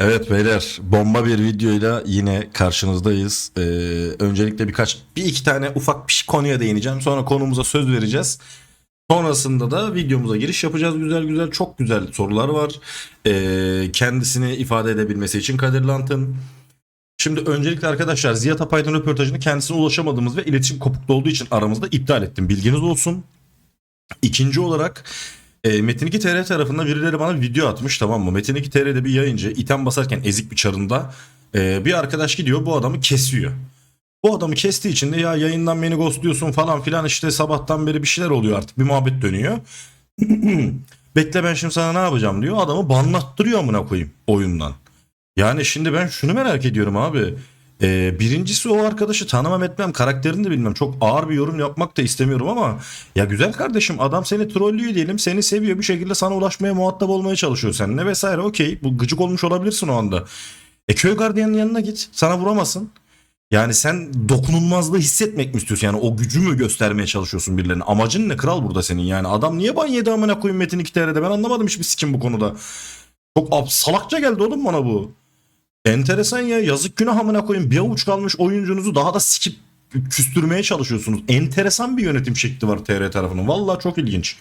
Evet beyler, bomba bir videoyla yine karşınızdayız. Öncelikle bir iki tane ufak bir konuya değineceğim. Sonra konumuza söz vereceğiz. Sonrasında da videomuza giriş yapacağız. Güzel güzel, çok güzel sorular var. Kendisini ifade edebilmesi için Kadir Lant'ın. Şimdi öncelikle arkadaşlar, Ziya Tapay'dan röportajını kendisine ulaşamadığımız ve iletişim kopukluğu olduğu için aramızda iptal ettim. Bilginiz olsun. İkinci olarak Metin 2 TR tarafından birileri bana bir video atmış, tamam mı? Metin 2 TR'de bir yayıncı item basarken ezik bir çarında bir arkadaş gidiyor bu adamı kesiyor. Bu adamı kestiği için de ya yayından beni ghostluyorsun falan filan, işte sabahtan beri bir şeyler oluyor, artık bir muhabbet dönüyor. Bekle ben şimdi sana ne yapacağım diyor, adamı banlattırıyor amına koyayım oyundan. Yani şimdi ben şunu merak ediyorum abi. Birincisi, o arkadaşı tanımam etmem, karakterini de bilmem. Çok ağır bir yorum yapmak da istemiyorum ama ya güzel kardeşim, adam seni trollüyor diyelim, seni seviyor, bir şekilde sana ulaşmaya, muhatap olmaya çalışıyor seninle vesaire, okey, bu gıcık olmuş olabilirsin o anda. Köy gardiyanın yanına git, sana vuramasın. Yani sen dokunulmazlığı hissetmek mi istiyorsun, yani o gücü mü göstermeye çalışıyorsun birilerine? Amacın ne kral burada senin? Yani adam niye ban yedi amına koyayım Metin 2 TR'de, ben anlamadım hiçbir sikim bu konuda. Çok salakça geldi oğlum bana bu. Enteresan ya, yazık günah amına koyayım, bir avuç kalmış oyuncunuzu daha da sikip küstürmeye çalışıyorsunuz. Enteresan bir yönetim şekli var TR tarafının, vallahi çok ilginç.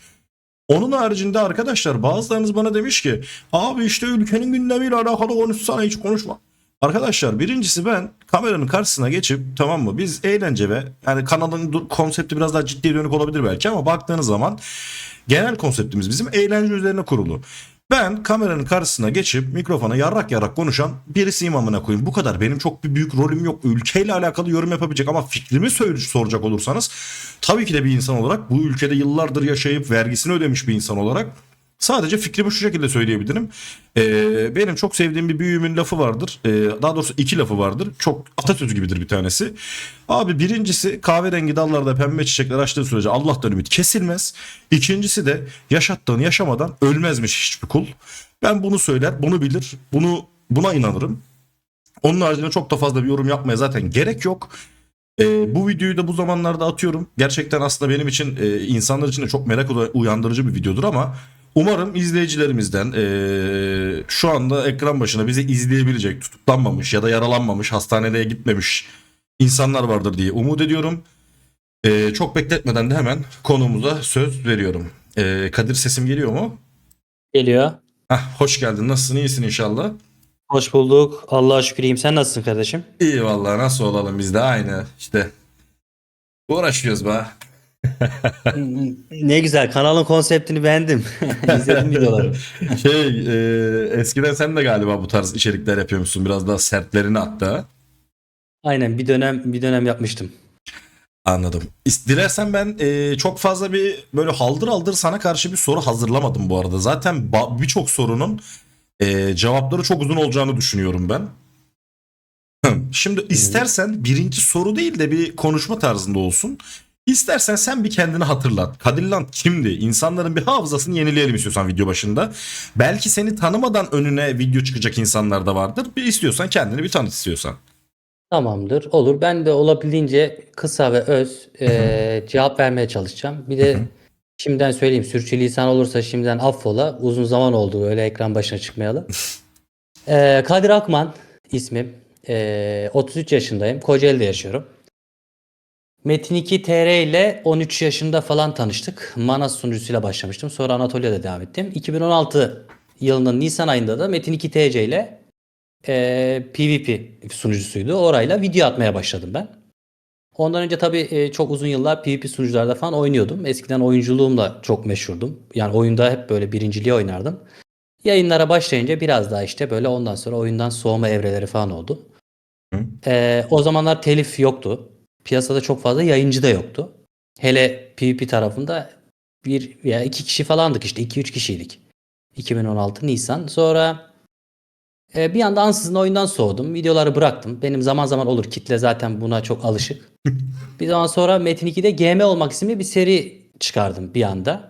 Onun haricinde arkadaşlar, bazılarınız bana demiş ki abi işte ülkenin gündemiyle alakalı konuşsana, hiç konuşma. Arkadaşlar, birincisi, ben kameranın karşısına geçip, tamam mı, biz eğlence ve yani kanalın konsepti biraz daha ciddiye dönük olabilir belki ama baktığınız zaman genel konseptimiz bizim eğlence üzerine kurulu. Ben kameranın karşısına geçip mikrofona yarrak yarrak konuşan birisiyim amına koyayım. Bu kadar. Benim çok bir büyük rolüm yok. Ülkeyle alakalı yorum yapabilecek ama fikrimi soracak olursanız, tabii ki de bir insan olarak, bu ülkede yıllardır yaşayıp vergisini ödemiş bir insan olarak, sadece fikrimi şu şekilde söyleyebilirim. Benim çok sevdiğim bir büyüğümün lafı vardır. Daha doğrusu iki lafı vardır. Çok atasözü gibidir bir tanesi. Abi, birincisi, kahverengi dallarda pembe çiçekler açtığı sürece Allah'tan ümit kesilmez. İkincisi de yaşattığını yaşamadan ölmezmiş hiçbir kul. Ben bunu söyler, bunu bilir, buna inanırım. Onun haricinde çok da fazla bir yorum yapmaya zaten gerek yok. Bu videoyu da bu zamanlarda atıyorum. Gerçekten aslında benim için, insanlar için de çok merak uyandırıcı bir videodur ama umarım izleyicilerimizden şu anda ekran başına bizi izleyebilecek, tutuklanmamış ya da yaralanmamış, hastaneye gitmemiş insanlar vardır diye umut ediyorum. Çok bekletmeden de hemen konumuza söz veriyorum. Kadir, sesim geliyor mu? Geliyor. Hoş geldin. Nasılsın? İyisin inşallah. Hoş bulduk. Allah'a şükür iyiyim. Sen nasılsın kardeşim? İyi vallahi, nasıl olalım, biz de aynı işte. Uğraşıyoruz be. Ne güzel. Kanalın konseptini beğendim. İzledim videoları. Eskiden sen de galiba bu tarz içerikler yapıyormuşsun. Biraz daha sertlerini hatta. Aynen bir dönem yapmıştım. Anladım. Dilersen ben çok fazla bir böyle haldır haldır sana karşı bir soru hazırlamadım bu arada. Zaten birçok sorunun cevapları çok uzun olacağını düşünüyorum ben. Şimdi Hı. istersen birinci soru değil de bir konuşma tarzında olsun. İstersen sen bir kendini hatırlat. Kadir Land kimdi? İnsanların bir hafızasını yenileyelim istiyorsan video başında. Belki seni tanımadan önüne video çıkacak insanlar da vardır. Bir istiyorsan kendini bir tanıt istiyorsan. Tamamdır. Olur. Ben de olabildiğince kısa ve öz Hı hı, cevap vermeye çalışacağım. Bir hı hı. de şimdiden söyleyeyim. Sürçülisan olursa şimdiden affola. Uzun zaman oldu öyle ekran başına çıkmayalı. Kadir Akman ismim. 33 yaşındayım. Kocaeli'de yaşıyorum. Metin 2 TR ile 13 yaşında falan tanıştık. Manas sunucusuyla başlamıştım. Sonra Anatolia'da devam ettim. 2016 yılının Nisan ayında da Metin 2 TC ile PvP sunucusuydu. Orayla video atmaya başladım ben. Ondan önce tabii çok uzun yıllar PvP sunucularda falan oynuyordum. Eskiden oyunculuğumla çok meşhurdum. Yani oyunda hep böyle birinciliği oynardım. Yayınlara başlayınca biraz daha işte böyle ondan sonra oyundan soğuma evreleri falan oldu. Hı. O zamanlar telif yoktu. Piyasada çok fazla yayıncı da yoktu. Hele PvP tarafında bir veya iki kişi falandık işte. 2-3 kişiydik. 2016 Nisan. Sonra bir anda ansızın oyundan soğudum. Videoları bıraktım. Benim zaman zaman olur. Kitle zaten buna çok alışık. Bir zaman sonra Metin 2'de GM olmak isimli bir seri çıkardım bir anda.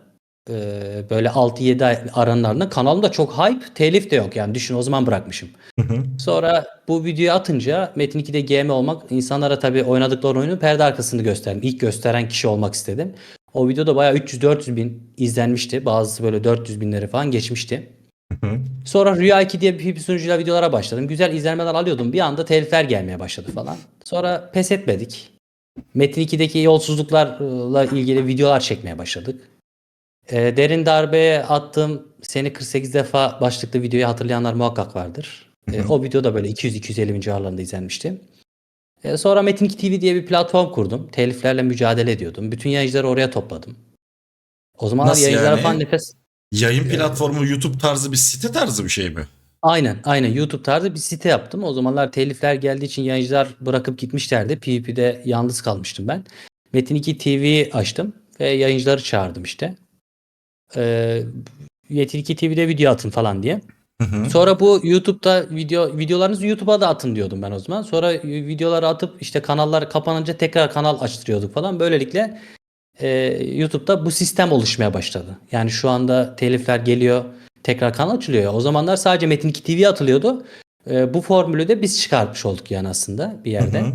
Böyle 6-7 ay aranın ardından. Kanalımda çok hype. Telif de yok yani. Düşün o zaman bırakmışım. Hı hı. Sonra bu videoyu atınca Metin 2'de GM olmak insanlara tabii oynadıkları oyunun perde arkasını gösterdim. İlk gösteren kişi olmak istedim. O videoda bayağı 300-400 bin izlenmişti. Bazısı böyle 400 binleri falan geçmişti. Hı. Sonra Rüya 2 diye bir sunucuyla videolara başladım. Güzel izlenmeler alıyordum. Bir anda telifler gelmeye başladı falan. Sonra pes etmedik. Metin 2'deki yolsuzluklarla ilgili videolar çekmeye başladık. Derin darbeye attığım seni 48 defa başlıklı videoyu hatırlayanlar muhakkak vardır. O video da böyle 200-250 bin civarlarında izlenmişti. Sonra Metin 2 TV diye bir platform kurdum. Teliflerle mücadele ediyordum. Bütün yayıncıları oraya topladım. O zamanlar Nasıl yayıncılara falan yani? nefes... Yayın e, platformu YouTube tarzı bir site tarzı bir şey mi? aynen YouTube tarzı bir site yaptım. O zamanlar telifler geldiği için yayıncılar bırakıp gitmişlerdi. PvP'de yalnız kalmıştım ben. Metin 2 TV açtım ve yayıncıları çağırdım işte. Ee, Metin 2 TV'de video atın falan diye. Hı hı. Sonra bu YouTube'da videolarınızı YouTube'a da atın diyordum ben o zaman. Sonra videoları atıp işte kanallar kapanınca tekrar kanal açtırıyorduk falan. Böylelikle YouTube'da bu sistem oluşmaya başladı. Yani şu anda telifler geliyor, tekrar kanal açılıyor ya. O zamanlar sadece Metin 2 TV atılıyordu. Bu formülü de biz çıkartmış olduk yani aslında bir Hı yerde. hı.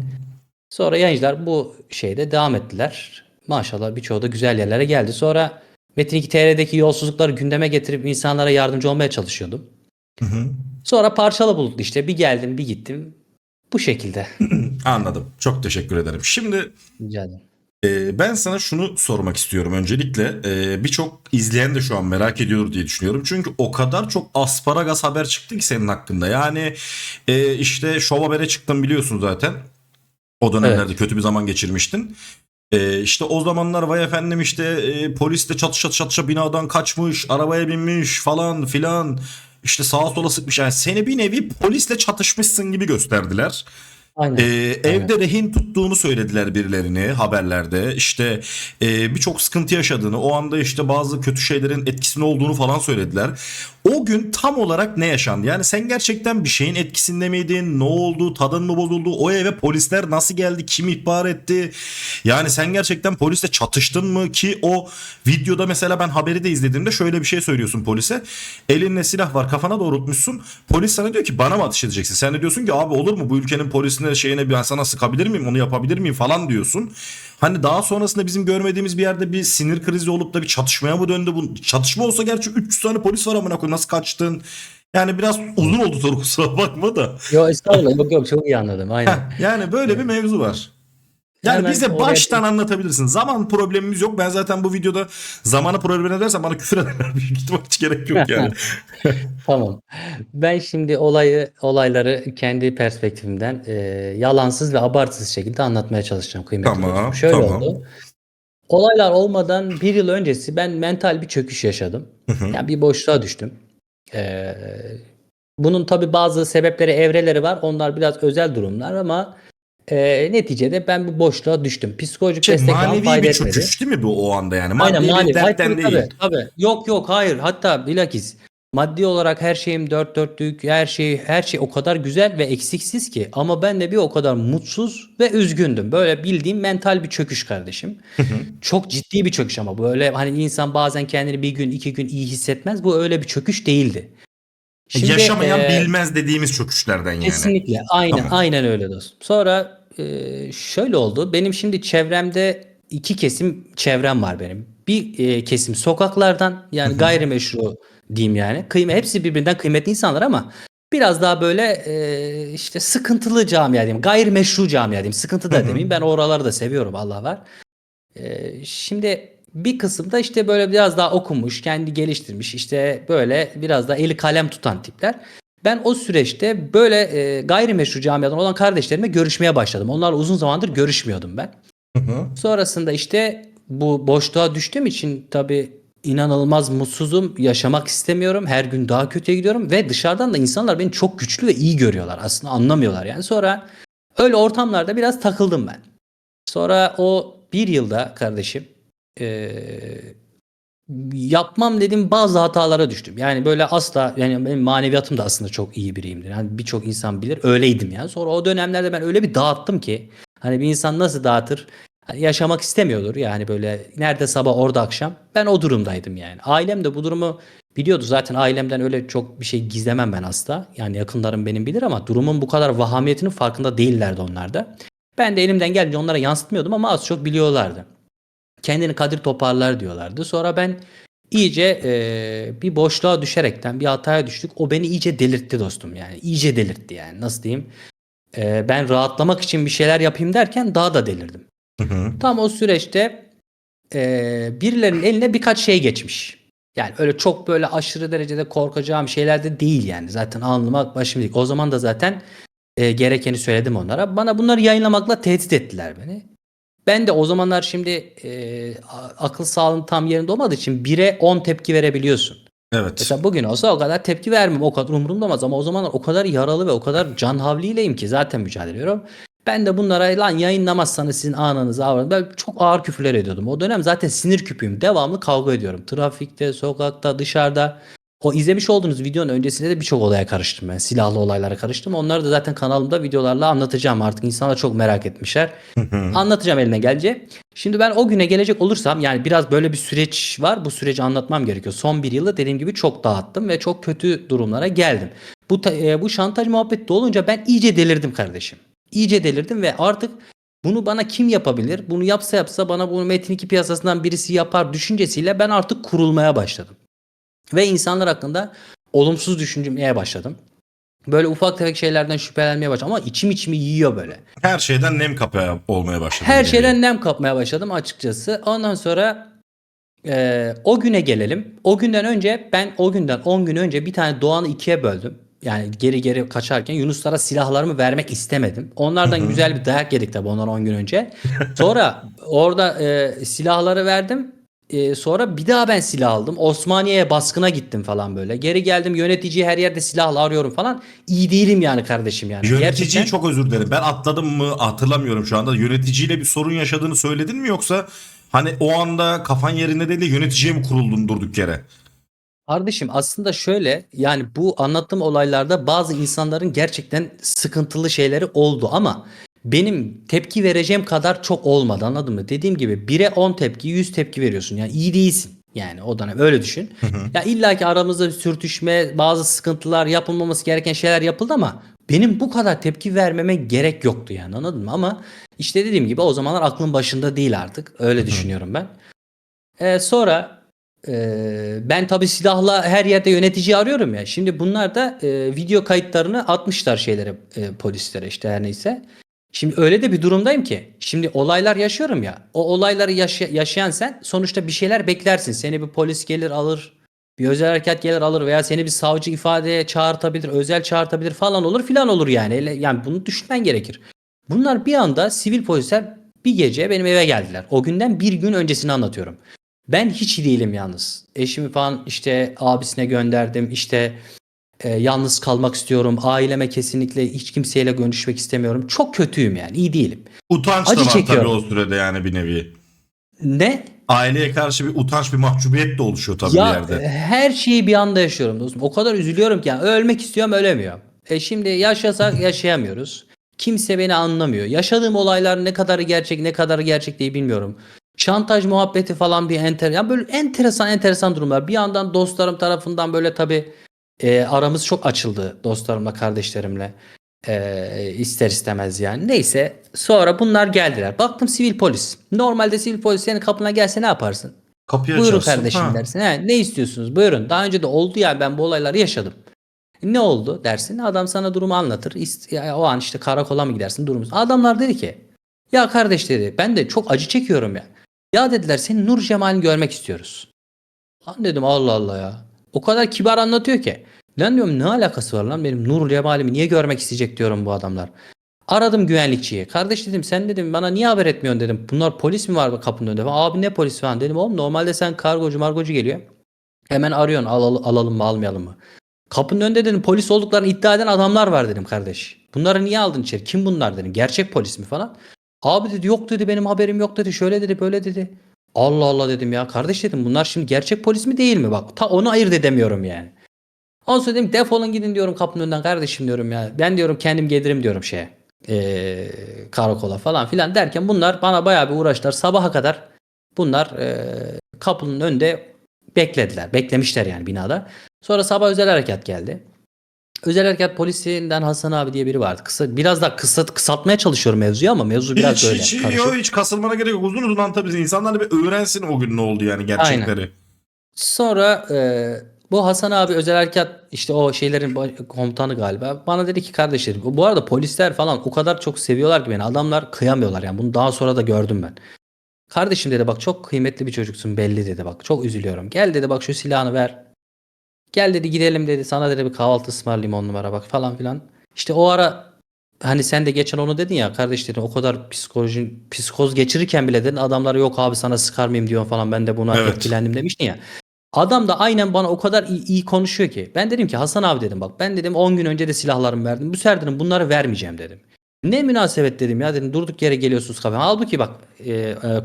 Sonra yayıncılar bu şeyde devam ettiler. Maşallah birçoğu da güzel yerlere geldi. Sonra Metin 2 TR'deki yolsuzlukları gündeme getirip insanlara yardımcı olmaya çalışıyordum. Hı hı. Sonra parçalı bulutlu işte bir geldim bir gittim. Bu şekilde. Anladım. Çok teşekkür ederim. Şimdi Rica ederim. ben sana şunu sormak istiyorum öncelikle. Birçok izleyen de şu an merak ediyor diye düşünüyorum. Çünkü o kadar çok asparagas haber çıktı ki senin hakkında. Yani işte Şov Haber'e çıktın biliyorsun zaten. O dönemlerde Evet. kötü bir zaman geçirmiştin. İşte o zamanlar vay efendim işte polis de çatışa çatışa binadan kaçmış, arabaya binmiş falan filan. İşte sağa sola sıkmış. Yani seni bir nevi polisle çatışmışsın gibi gösterdiler. Aynen. Aynen. Evde rehin tuttuğunu söylediler birilerini haberlerde. İşte birçok sıkıntı yaşadığını, o anda işte bazı kötü şeylerin etkisinde olduğunu falan söylediler. O gün tam olarak ne yaşandı? Yani sen gerçekten bir şeyin etkisinde miydin? Ne oldu? Tadın mı bozuldu? O eve polisler nasıl geldi? Kim ihbar etti? Yani sen gerçekten polisle çatıştın mı? Ki o videoda mesela ben haberi de izlediğimde şöyle bir şey söylüyorsun polise. Elinde silah var, kafana doğrultmuşsun. Polis sana diyor ki bana mı ateş edeceksin? Sen de diyorsun ki abi olur mu? Bu ülkenin polisine şeyine ben sana sıkabilir miyim? Onu yapabilir miyim falan diyorsun. Hani daha sonrasında bizim görmediğimiz bir yerde bir sinir krizi olup da bir çatışmaya mı döndü bu? Çatışma olsa gerçi 300 tane polis var amına koyayım, nasıl kaçtın? Yani biraz uzun oldu soru, kusura bakma da. Yo estağfurullah. Yok yok çok iyi anladım. Aynen. Yani böyle bir mevzu var. Yani Hemen bize oraya baştan anlatabilirsin. Zaman problemimiz yok. Ben zaten bu videoda zamanı problem edersen bana küfür ederler. Büyük ihtimal hiç gerek yok yani. tamam. Ben şimdi olayları kendi perspektifimden yalansız ve abartısız şekilde anlatmaya çalışacağım kıymetli dostum. Tamam, Şöyle tamam. oldu. Olaylar olmadan bir yıl öncesi ben mental bir çöküş yaşadım. Hı hı. Yani bir boşluğa düştüm. E, Bunun tabii bazı sebepleri, evreleri var. Onlar biraz özel durumlar ama neticede ben bu boşluğa düştüm. Psikolojik destek falan Manevi fayda bir etmedi. çöküş değil mi bu o anda yani? Aynen Maddi bir manevi. Ay dertten tabii tabii değil. tabii. Yok yok hayır. Hatta bilakis maddi olarak her şeyim dört dörtlük. Her şey o kadar güzel ve eksiksiz ki ama ben de bir o kadar mutsuz ve üzgündüm. Böyle bildiğim mental bir çöküş kardeşim. Hı hı. Çok ciddi bir çöküş ama böyle hani insan bazen kendini bir gün iki gün iyi hissetmez. Bu öyle bir çöküş değildi. Şimdi Yaşamayan bilmez dediğimiz çöküşlerden yani. kesinlikle. Aynen, Tamam. aynen öyle dostum. Sonra şöyle oldu. Benim şimdi çevremde iki kesim çevrem var benim. Bir kesim sokaklardan Hı yani hı. gayrimeşru diyeyim yani. Hepsi birbirinden kıymetli insanlar ama biraz daha böyle işte sıkıntılı camia diyeyim. Gayrimeşru camia diyeyim. Sıkıntı Hı da hı. demeyeyim. Ben oraları da seviyorum Allah var. Şimdi bir kısımda işte böyle biraz daha okumuş, kendi geliştirmiş, işte böyle biraz da eli kalem tutan tipler. Ben o süreçte böyle gayrimeşru camiadan olan kardeşlerime görüşmeye başladım. Onlarla uzun zamandır görüşmüyordum ben. Hı hı. Sonrasında işte bu boşluğa düştüğüm için tabii inanılmaz mutsuzum. Yaşamak istemiyorum. Her gün daha kötüye gidiyorum ve dışarıdan da insanlar beni çok güçlü ve iyi görüyorlar. Aslında anlamıyorlar yani. Sonra öyle ortamlarda biraz takıldım ben. Sonra o bir yılda kardeşim eee, yapmam dediğim bazı hatalara düştüm. Yani böyle asla yani benim maneviyatım da aslında çok iyi biriyimdir. Yani birçok insan bilir öyleydim yani. Sonra o dönemlerde ben öyle bir dağıttım ki hani bir insan nasıl dağıtır? Hani yaşamak istemiyordur yani böyle nerede sabah orada akşam. Ben o durumdaydım yani. Ailem de bu durumu biliyordu. Zaten ailemden öyle çok bir şey gizlemem ben asla. Yani yakınlarım benim bilir ama durumun bu kadar vahamiyetinin farkında değillerdi onlar da. Ben de elimden geldiğince onlara yansıtmıyordum ama az çok biliyorlardı. Kendini Kadir toparlar diyorlardı. Sonra ben iyice bir boşluğa düşerekten bir hataya düştük. O beni iyice delirtti dostum yani. İyice delirtti yani. Nasıl diyeyim? Ben rahatlamak için bir şeyler yapayım derken daha da delirdim. Hı hı. Tam o süreçte birilerinin eline birkaç şey geçmiş. Yani öyle çok böyle aşırı derecede korkacağım şeyler de değil yani. Zaten alnıma başım dik. O zaman da zaten gerekeni söyledim onlara. Bana bunları yayınlamakla tehdit ettiler beni. Ben de o zamanlar şimdi akıl sağlığım tam yerinde olmadığı için 1'e 10 tepki verebiliyorsun. Evet. Mesela bugün olsa o kadar tepki vermem. O kadar umurumda olmaz ama o zamanlar o kadar yaralı ve o kadar can havliyleyim ki zaten mücadele ediyorum. Ben de bunlara lan yayınlamazsanız sizin ananızı avradınız. Ben çok ağır küfürler ediyordum. O dönem zaten sinir küpüyüm. Devamlı kavga ediyorum. Trafikte, sokakta, dışarıda. O izlemiş olduğunuz videonun öncesinde de birçok olaya karıştım ben. Silahlı olaylara karıştım. Onları da zaten kanalımda videolarla anlatacağım artık. İnsanlar çok merak etmişler. Anlatacağım eline gelince. Şimdi ben o güne gelecek olursam yani biraz böyle bir süreç var. Bu süreci anlatmam gerekiyor. Son bir yılı dediğim gibi çok dağıttım ve çok kötü durumlara geldim. Bu şantaj muhabbeti de olunca ben iyice delirdim kardeşim. İyice delirdim ve artık bunu bana kim yapabilir? Bunu yapsa bana bunu Metin 2 piyasasından birisi yapar düşüncesiyle ben artık kurulmaya başladım. Ve insanlar hakkında olumsuz düşünmeye başladım. Böyle ufak tefek şeylerden şüphelenmeye başladım ama içimi yiyor böyle. Her şeyden nem kapıya olmaya başladı. Her şeyden nem kapmaya başladım açıkçası. Ondan sonra o güne gelelim. O günden önce ben o günden 10 gün önce bir tane Doğan'ı ikiye böldüm. Yani geri kaçarken Yunuslara silahlarımı vermek istemedim. Onlardan güzel bir dayak yedik tabii ondan 10 gün önce. Sonra orada silahları verdim. Sonra bir daha ben silah aldım. Osmaniye'ye baskına gittim falan böyle. Geri geldim yöneticiyi her yerde silahla arıyorum falan. İyi değilim yani kardeşim yani. Yöneticiyi Gerçekten. çok özür dilerim. Ben atladım mı hatırlamıyorum şu anda. Yöneticiyle bir sorun yaşadığını söyledin mi yoksa hani o anda kafan yerinde değil de yöneticiye mi kuruldun durduk yere? Kardeşim aslında şöyle yani bu anlattığım olaylarda bazı insanların gerçekten sıkıntılı şeyleri oldu ama benim tepki vereceğim kadar çok olmadı anladın mı? Dediğim gibi 1'e 10 tepki 100 tepki veriyorsun yani iyi değilsin yani o dönem öyle düşün. Ya illa ki aramızda bir sürtüşme bazı sıkıntılar yapılmaması gereken şeyler yapıldı ama benim bu kadar tepki vermeme gerek yoktu yani anladın mı? Ama işte dediğim gibi o zamanlar aklım başında değil artık öyle düşünüyorum ben. Sonra ben tabii silahla her yerde yöneticiyi arıyorum ya. Şimdi bunlar da video kayıtlarını atmışlar şeylere polislere işte her neyse. Şimdi öyle de bir durumdayım ki. Şimdi olaylar yaşıyorum ya. O olayları yaşayan sen sonuçta bir şeyler beklersin. Seni bir polis gelir alır. Bir özel harekat gelir alır veya seni bir savcı ifadeye çağırtabilir, özel çağırtabilir falan olur filan olur yani. Yani bunu düşünmen gerekir. Bunlar bir anda sivil polisler bir gece benim eve geldiler. O günden bir gün öncesini anlatıyorum. Ben hiç iyi değilim yalnız. Eşimi falan işte abisine gönderdim. İşte yalnız kalmak istiyorum. Aileme kesinlikle hiç kimseyle görüşmek istemiyorum. Çok kötüyüm yani. İyi değilim. Utanç Acı da var tabii çekiyorum. o sürede yani bir nevi. Ne? Aileye karşı bir utanç, bir mahcubiyet de oluşuyor tabii bir Ya yerde. her şeyi bir anda yaşıyorum dostum. O kadar üzülüyorum ki yani ölmek istiyorum ölemiyorum. Şimdi yaşasak yaşayamıyoruz. Kimse beni anlamıyor. Yaşadığım olaylar ne kadar gerçek ne kadar gerçek değil bilmiyorum. Şantaj muhabbeti falan bir yani böyle enteresan durumlar. Bir yandan dostlarım tarafından böyle tabii aramız çok açıldı dostlarımla kardeşlerimle. İster istemez yani. Neyse sonra bunlar geldiler. Baktım sivil polis. Normalde sivil polis senin kapına gelse ne yaparsın? Kapıyı Buyurun açarsın. kardeşim Ha. dersin. He, ne istiyorsunuz? Buyurun. Daha önce de oldu ya ben bu olayları yaşadım. Ne oldu dersin. Adam sana durumu anlatır. Ya, o an işte karakola mı gidersin durumu. Adamlar dedi ki ya kardeş dedi ben de çok acı çekiyorum ya. Ya dediler senin Nur Cemal'ini görmek istiyoruz. Lan dedim Allah Allah ya. O kadar kibar anlatıyor ki. Lan diyorum ne alakası var lan benim Nur Cemal'imi niye görmek isteyecek diyorum bu adamlar. Aradım güvenlikçiyi. Kardeş dedim sen dedim bana niye haber etmiyorsun dedim. Bunlar polis mi var kapının önünde falan. Abi ne polis falan dedim. Oğlum normalde sen kargocu geliyor. Hemen arıyorsun alalım mı almayalım mı. Kapının önünde dedim polis olduklarını iddia eden adamlar var dedim kardeş. Bunları niye aldın içeri? Kim bunlar dedim. Gerçek polis mi falan. Abi dedi yok dedi benim haberim yok dedi. Şöyle dedi böyle dedi. Allah Allah dedim ya kardeş dedim bunlar şimdi gerçek polis mi değil mi? Bak ta onu ayırt edemiyorum yani. Ondan sonra dedim defolun gidin diyorum kapının önünden kardeşim diyorum ya. Ben diyorum kendim gelirim diyorum şeye. Karakola falan filan derken bunlar bana bayağı bir uğraştılar. Sabaha kadar bunlar kapının önünde beklediler. Beklemişler yani binada. Sonra sabah özel harekat geldi. Özel harekat polisinden Hasan abi diye biri vardı. Biraz daha kısaltmaya çalışıyorum mevzuyu ama mevzu biraz Hiç böyle hiç karışık. hiç kasılmana gerek yok. Uzun uzun anlatabilirsin. İnsanlar bir öğrensin o gün ne oldu yani Aynen. gerçekleri. Sonra bu Hasan abi özel harekat işte o şeylerin komutanı galiba. Bana dedi ki kardeş dedi. Bu arada polisler falan o kadar çok seviyorlar ki beni. Adamlar kıyamıyorlar yani. Bunu daha sonra da gördüm ben. Kardeşim dedi bak çok kıymetli bir çocuksun belli dedi bak. Çok üzülüyorum. Gel dedi bak şu silahını ver. Gel dedi gidelim dedi. Sana dedi bir kahvaltı ısmarlayayım 10 numara bak falan filan. İşte o ara hani sen de geçen onu dedin ya kardeş dedin o kadar psikoz geçirirken bile dedin adamlara yok abi sana sıkar mıyım diyor falan ben de buna Evet. etkilendim demiştin ya. Adam da aynen bana o kadar iyi konuşuyor ki. Ben dedim ki Hasan abi dedim bak ben dedim 10 gün önce de silahlarımı verdim. Bu sefer dedim bunları vermeyeceğim dedim. Ne münasebet dedim ya dedim durduk yere geliyorsunuz kafama. Halbuki bak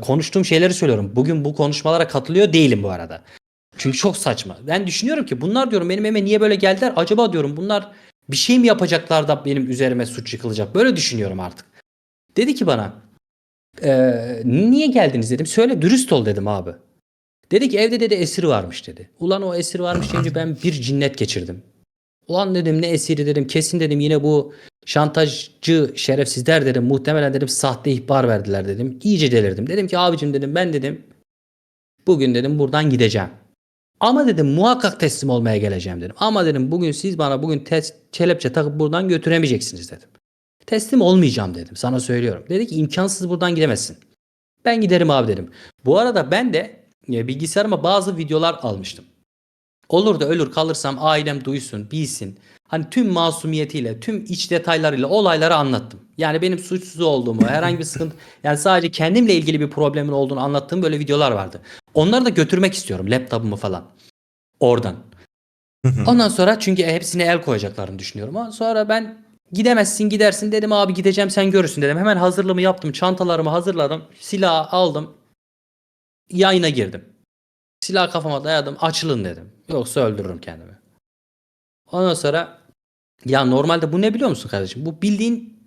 konuştuğum şeyleri söylüyorum. Bugün bu konuşmalara katılıyor değilim bu arada. Çünkü çok saçma. Ben düşünüyorum ki bunlar diyorum benim evime niye böyle geldiler? Acaba diyorum bunlar bir şey mi yapacaklar da benim üzerime suç yıkılacak? Böyle düşünüyorum artık. Dedi ki bana niye geldiniz dedim. Söyle dürüst ol dedim abi. Dedi ki evde dedi esir varmış dedi. Ulan o esir varmış deyince ben bir cinnet geçirdim. Ulan dedim ne esiri dedim. Kesin dedim yine bu şantajcı şerefsizler dedim. Muhtemelen dedim sahte ihbar verdiler dedim. İyice delirdim. Dedim ki abicim dedim ben dedim bugün dedim buradan gideceğim. Ama dedim muhakkak teslim olmaya geleceğim dedim. Ama dedim bugün siz bana bugün kelepçe takıp buradan götüremeyeceksiniz dedim. Teslim olmayacağım dedim. Sana söylüyorum. Dedi ki imkansız buradan gidemezsin. Ben giderim abi dedim. Bu arada ben de bilgisayarıma bazı videolar almıştım. Olur da ölür kalırsam ailem duysun, bilsin. Hani tüm masumiyetiyle, tüm iç detaylarıyla olayları anlattım. Yani benim suçsuz olduğumu, herhangi bir sıkıntı, yani sadece kendimle ilgili bir problemin olduğunu anlattığım böyle videolar vardı. Onları da götürmek istiyorum, laptopumu falan. Oradan. Ondan sonra çünkü hepsine el koyacaklarını düşünüyorum. Ama sonra ben gidemezsin gidersin dedim abi gideceğim sen görürsün dedim. Hemen hazırlığımı yaptım, çantalarımı hazırladım, silahı aldım, yayına girdim. Silah kafama dayadım. Açılın dedim. Yoksa öldürürüm kendimi. Ondan sonra ya normalde bu ne biliyor musun kardeşim? Bu bildiğin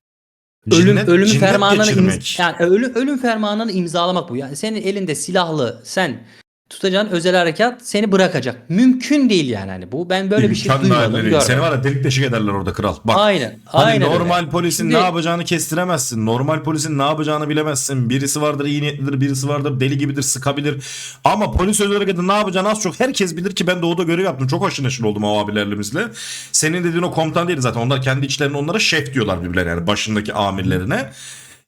ölüm Cinnet fermanını geçirmek. yani ölüm fermanını imzalamak bu. Yani senin elinde silahlı sen tutacağın özel harekat seni bırakacak. Mümkün değil yani hani bu. Ben böyle bir şey İmkan duymadım, dahilinde değil. Seni görmedim. var ya delik deşik ederler orada kral. Bak. Aynen, Hani aynen öyle. normal polisin ne Şimdi yapacağını kestiremezsin. Normal polisin ne yapacağını bilemezsin. Birisi vardır iyi niyetlidir, birisi vardır deli gibidir, sıkabilir. Ama polis özel harekatın ne yapacağını az çok herkes bilir ki ben doğuda görev yaptım. Çok haşır neşir oldum o abilerimizle. Senin dediğin o komutan değil zaten. Onlar kendi içlerinde onlara şef diyorlar birbirlerine yani başındaki amirlerine.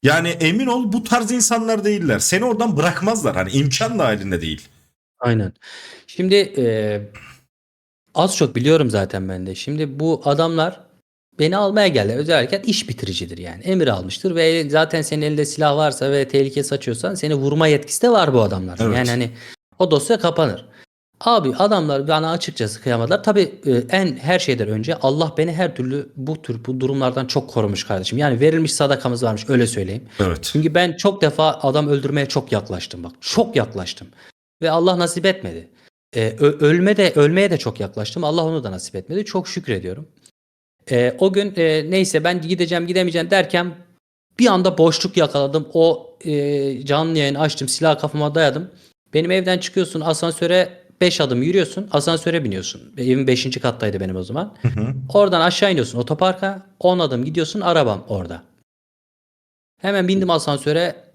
Yani emin ol bu tarz insanlar değiller. Seni oradan bırakmazlar. Hani imkan dahilinde değil. aynen. Şimdi az çok biliyorum zaten ben de. Şimdi bu adamlar beni almaya geldi. Özel harekat iş bitiricidir yani. Emir almıştır ve zaten senin elinde silah varsa ve tehlike saçıyorsan seni vurma yetkisi de var bu adamların. Yani Evet. hani o dosya kapanır. Abi adamlar bana açıkçası kıyamadılar. Tabii her şeyden önce Allah beni her türlü bu durumlardan çok korumuş kardeşim. Yani verilmiş sadakamız varmış öyle söyleyeyim. Evet. Çünkü ben çok defa adam öldürmeye çok yaklaştım bak. Çok yaklaştım. Ve Allah nasip etmedi. Ölmeye de çok yaklaştım. Allah onu da nasip etmedi. Çok şükrediyorum. O gün neyse ben gideceğim gidemeyeceğim derken bir anda boşluk yakaladım. O canlı yayını açtım. Silah kafama dayadım. Benim evden çıkıyorsun asansöre 5 adım yürüyorsun. Asansöre biniyorsun. Evim 5. kattaydı benim o zaman. Hı hı. Oradan aşağı iniyorsun otoparka. 10 adım gidiyorsun arabam orada. Hemen bindim asansöre.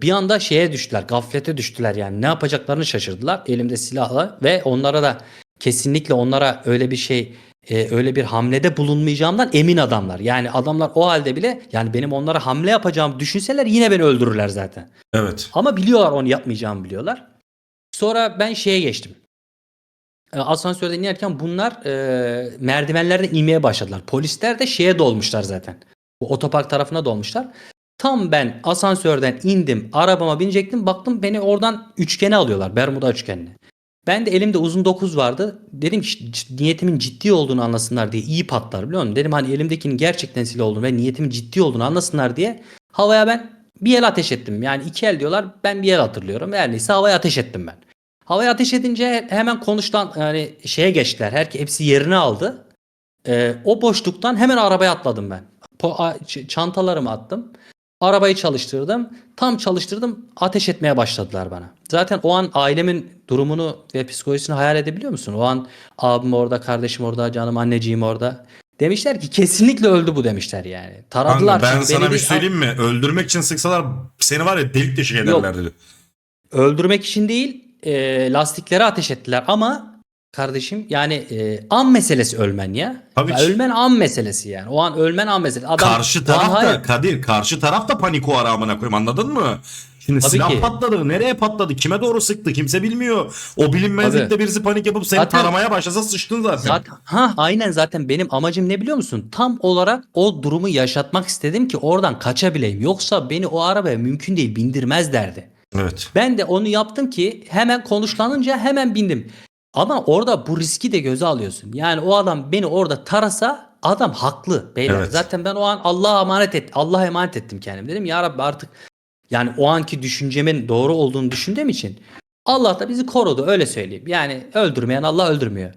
Bir anda şeye düştüler. Gaflete düştüler yani. Ne yapacaklarını şaşırdılar. Elimde silahla ve onlara da kesinlikle onlara öyle bir şey öyle bir hamlede bulunmayacağımdan emin adamlar. Yani adamlar o halde bile yani benim onlara hamle yapacağımı düşünseler yine beni öldürürler zaten. Evet. Ama biliyorlar onu yapmayacağımı biliyorlar. Sonra ben şeye geçtim. Asansörde inerken bunlar merdivenlerden inmeye başladılar. Polisler de şeye dolmuşlar zaten. Bu otopark tarafına dolmuşlar. Tam ben asansörden indim, arabama binecektim. Baktım beni oradan üçgene alıyorlar. Bermuda üçgenine. Ben de elimde uzun 9 vardı. Dedim ki niyetimin ciddi olduğunu anlasınlar diye iyi patlar biliyor musun? Dedim hani elimdekinin gerçekten silah olduğunu ve niyetimin ciddi olduğunu anlasınlar diye havaya ben bir el ateş ettim. Yani iki el diyorlar ben bir el hatırlıyorum. Her neyse havaya ateş ettim ben. Havaya ateş edince hemen konuştan yani şeye geçtiler. Hepsi yerini aldı. O boşluktan hemen arabaya atladım ben. Çantalarımı attım. Arabayı çalıştırdım. Tam çalıştırdım. Ateş etmeye başladılar bana. Zaten o an ailemin durumunu ve psikolojisini hayal edebiliyor musun? O an abim orada, kardeşim orada, canım anneciğim orada. Demişler ki kesinlikle öldü bu demişler yani. Taradılar Kanka ben çünkü sana beni bir bir söyleyeyim mi? Öldürmek için sıksalar seni var ya delik deşik yok. ederlerdi. Öldürmek için değil. lastiklere ateş ettiler ama kardeşim yani an meselesi ölmen ya. Tabii Ya ki. ölmen an meselesi yani. O an ölmen an meselesi. Adam Karşı o an taraf hayır. da Kadir, karşı taraf da panik o ara amına koyayım, anladın mı? Şimdi Tabii silah ki. patladı. Nereye patladı? Kime doğru sıktı? Kimse bilmiyor. O Tabii. bilinmezlikte birisi panik yapıp seni Zaten taramaya başlasa sıçtın zaten. aynen zaten benim amacım ne biliyor musun? Tam olarak o durumu yaşatmak istedim ki oradan kaçabileyim. Yoksa beni o arabaya mümkün değil bindirmezlerdi. Evet. Ben de onu yaptım ki hemen konuşlanınca hemen bindim. Ama orada bu riski de göze alıyorsun. Yani o adam beni orada tarasa adam haklı beyler. Evet. Zaten ben o an Allah'a emanet ettim kendimi. Dedim ya Rabbi artık yani o anki düşüncemin doğru olduğunu düşündüğüm için Allah da bizi korudu öyle söyleyeyim. Yani öldürmeyen Allah öldürmüyor.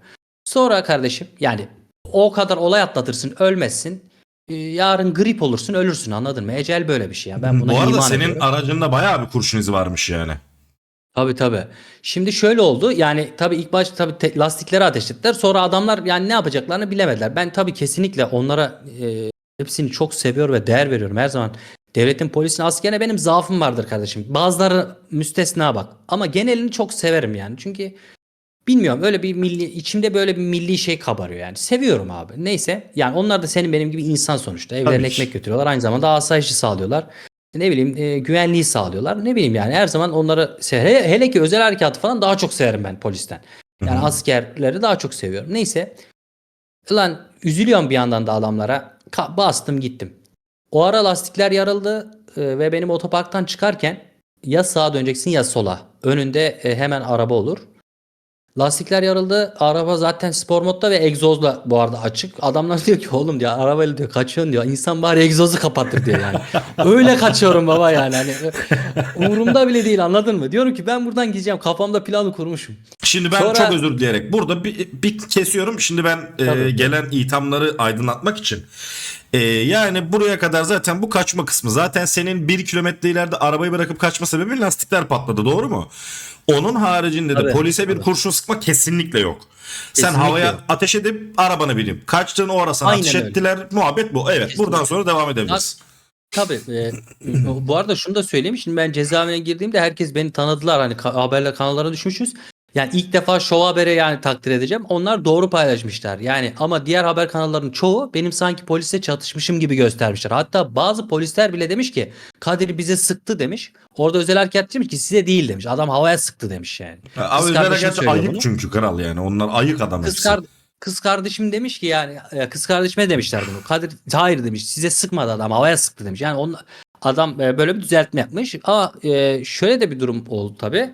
Sonra kardeşim yani o kadar olay atlatırsın ölmezsin. Yarın grip olursun ölürsün anladın mı? Ecel böyle bir şey ya. Ben buna Bu arada iman senin ediyorum. aracında bayağı bir kurşun izi varmış yani. Tabii tabii. Şimdi şöyle oldu. Yani tabii ilk başta tabii lastikleri ateşlediler. Sonra adamlar yani ne yapacaklarını bilemediler. Ben tabii kesinlikle onlara hepsini çok seviyor ve değer veriyorum. Her zaman devletin, polisin, askerine benim zaafım vardır kardeşim. Bazıları müstesna bak. Ama genelini çok severim yani. Çünkü bilmiyorum öyle bir milli içimde böyle bir milli şey kabarıyor yani. Seviyorum abi. Neyse yani onlar da senin benim gibi insan sonuçta. Evlerine Tabii ki. ekmek götürüyorlar. Aynı zamanda asayişi sağlıyorlar. Ne bileyim güvenliği sağlıyorlar. Ne bileyim yani her zaman onları hele ki özel harekatı falan daha çok severim ben polisten. Yani Hı hı. askerleri daha çok seviyorum. Neyse. Ulan üzülüyorum bir yandan da adamlara. Bastım gittim. O ara lastikler yarıldı ve benim otoparktan çıkarken ya sağa döneceksin ya sola. Önünde hemen araba olur. Lastikler yarıldı. Araba zaten spor modda ve egzozla bu arada açık. Adamlar diyor ki oğlum diyor arabayla diyor kaçıyorsun diyor. İnsan bari egzozu kapatır diyor yani. Öyle kaçıyorum baba yani. Hani umurumda bile değil anladın mı? Diyorum ki ben buradan gideceğim. Kafamda planı kurmuşum. Şimdi ben çok Sonra özür dileyerek burada bir kesiyorum. Şimdi ben tabii buyur. gelen ithamları aydınlatmak için. Yani buraya kadar zaten bu kaçma kısmı. Zaten senin 1 kilometre ileride arabayı bırakıp kaçma sebebin lastikler patladı, doğru mu? Onun haricinde de Tabii, polise bir tabii. kurşun sıkma kesinlikle yok. Sen Kesinlikle havaya yok. ateş edip arabanı binip kaçtın, o ara sana ateş Aynen öyle. ettiler. Muhabbet bu. Evet, buradan Kesinlikle. sonra devam Ya, edebiliriz. tabii. Bu arada şunu da söyleyeyim. Şimdi ben cezaevine girdiğimde herkes beni tanıdılar. Hani haberler kanallara düşmüşüz. Yani ilk defa Show Haber'e yani takdir edeceğim. Onlar doğru paylaşmışlar. Yani ama diğer haber kanallarının çoğu benim sanki polisle çatışmışım gibi göstermişler. Hatta bazı polisler bile demiş ki Kadir bize sıktı demiş. Orada özel harekat demiş ki size değil demiş. Adam havaya sıktı demiş yani. Abi Kız özel kardeşim harekatçı söylüyor ayık bunu. çünkü kral yani. Onlar ayık adam Kız hepsi. kar kız kardeşim demiş ki yani kız kardeşime demişler bunu. Kadir hayır demiş. Size sıkmadı adam havaya sıktı demiş. Yani adam böyle bir düzeltme yapmış. Ama şöyle de bir durum oldu tabii.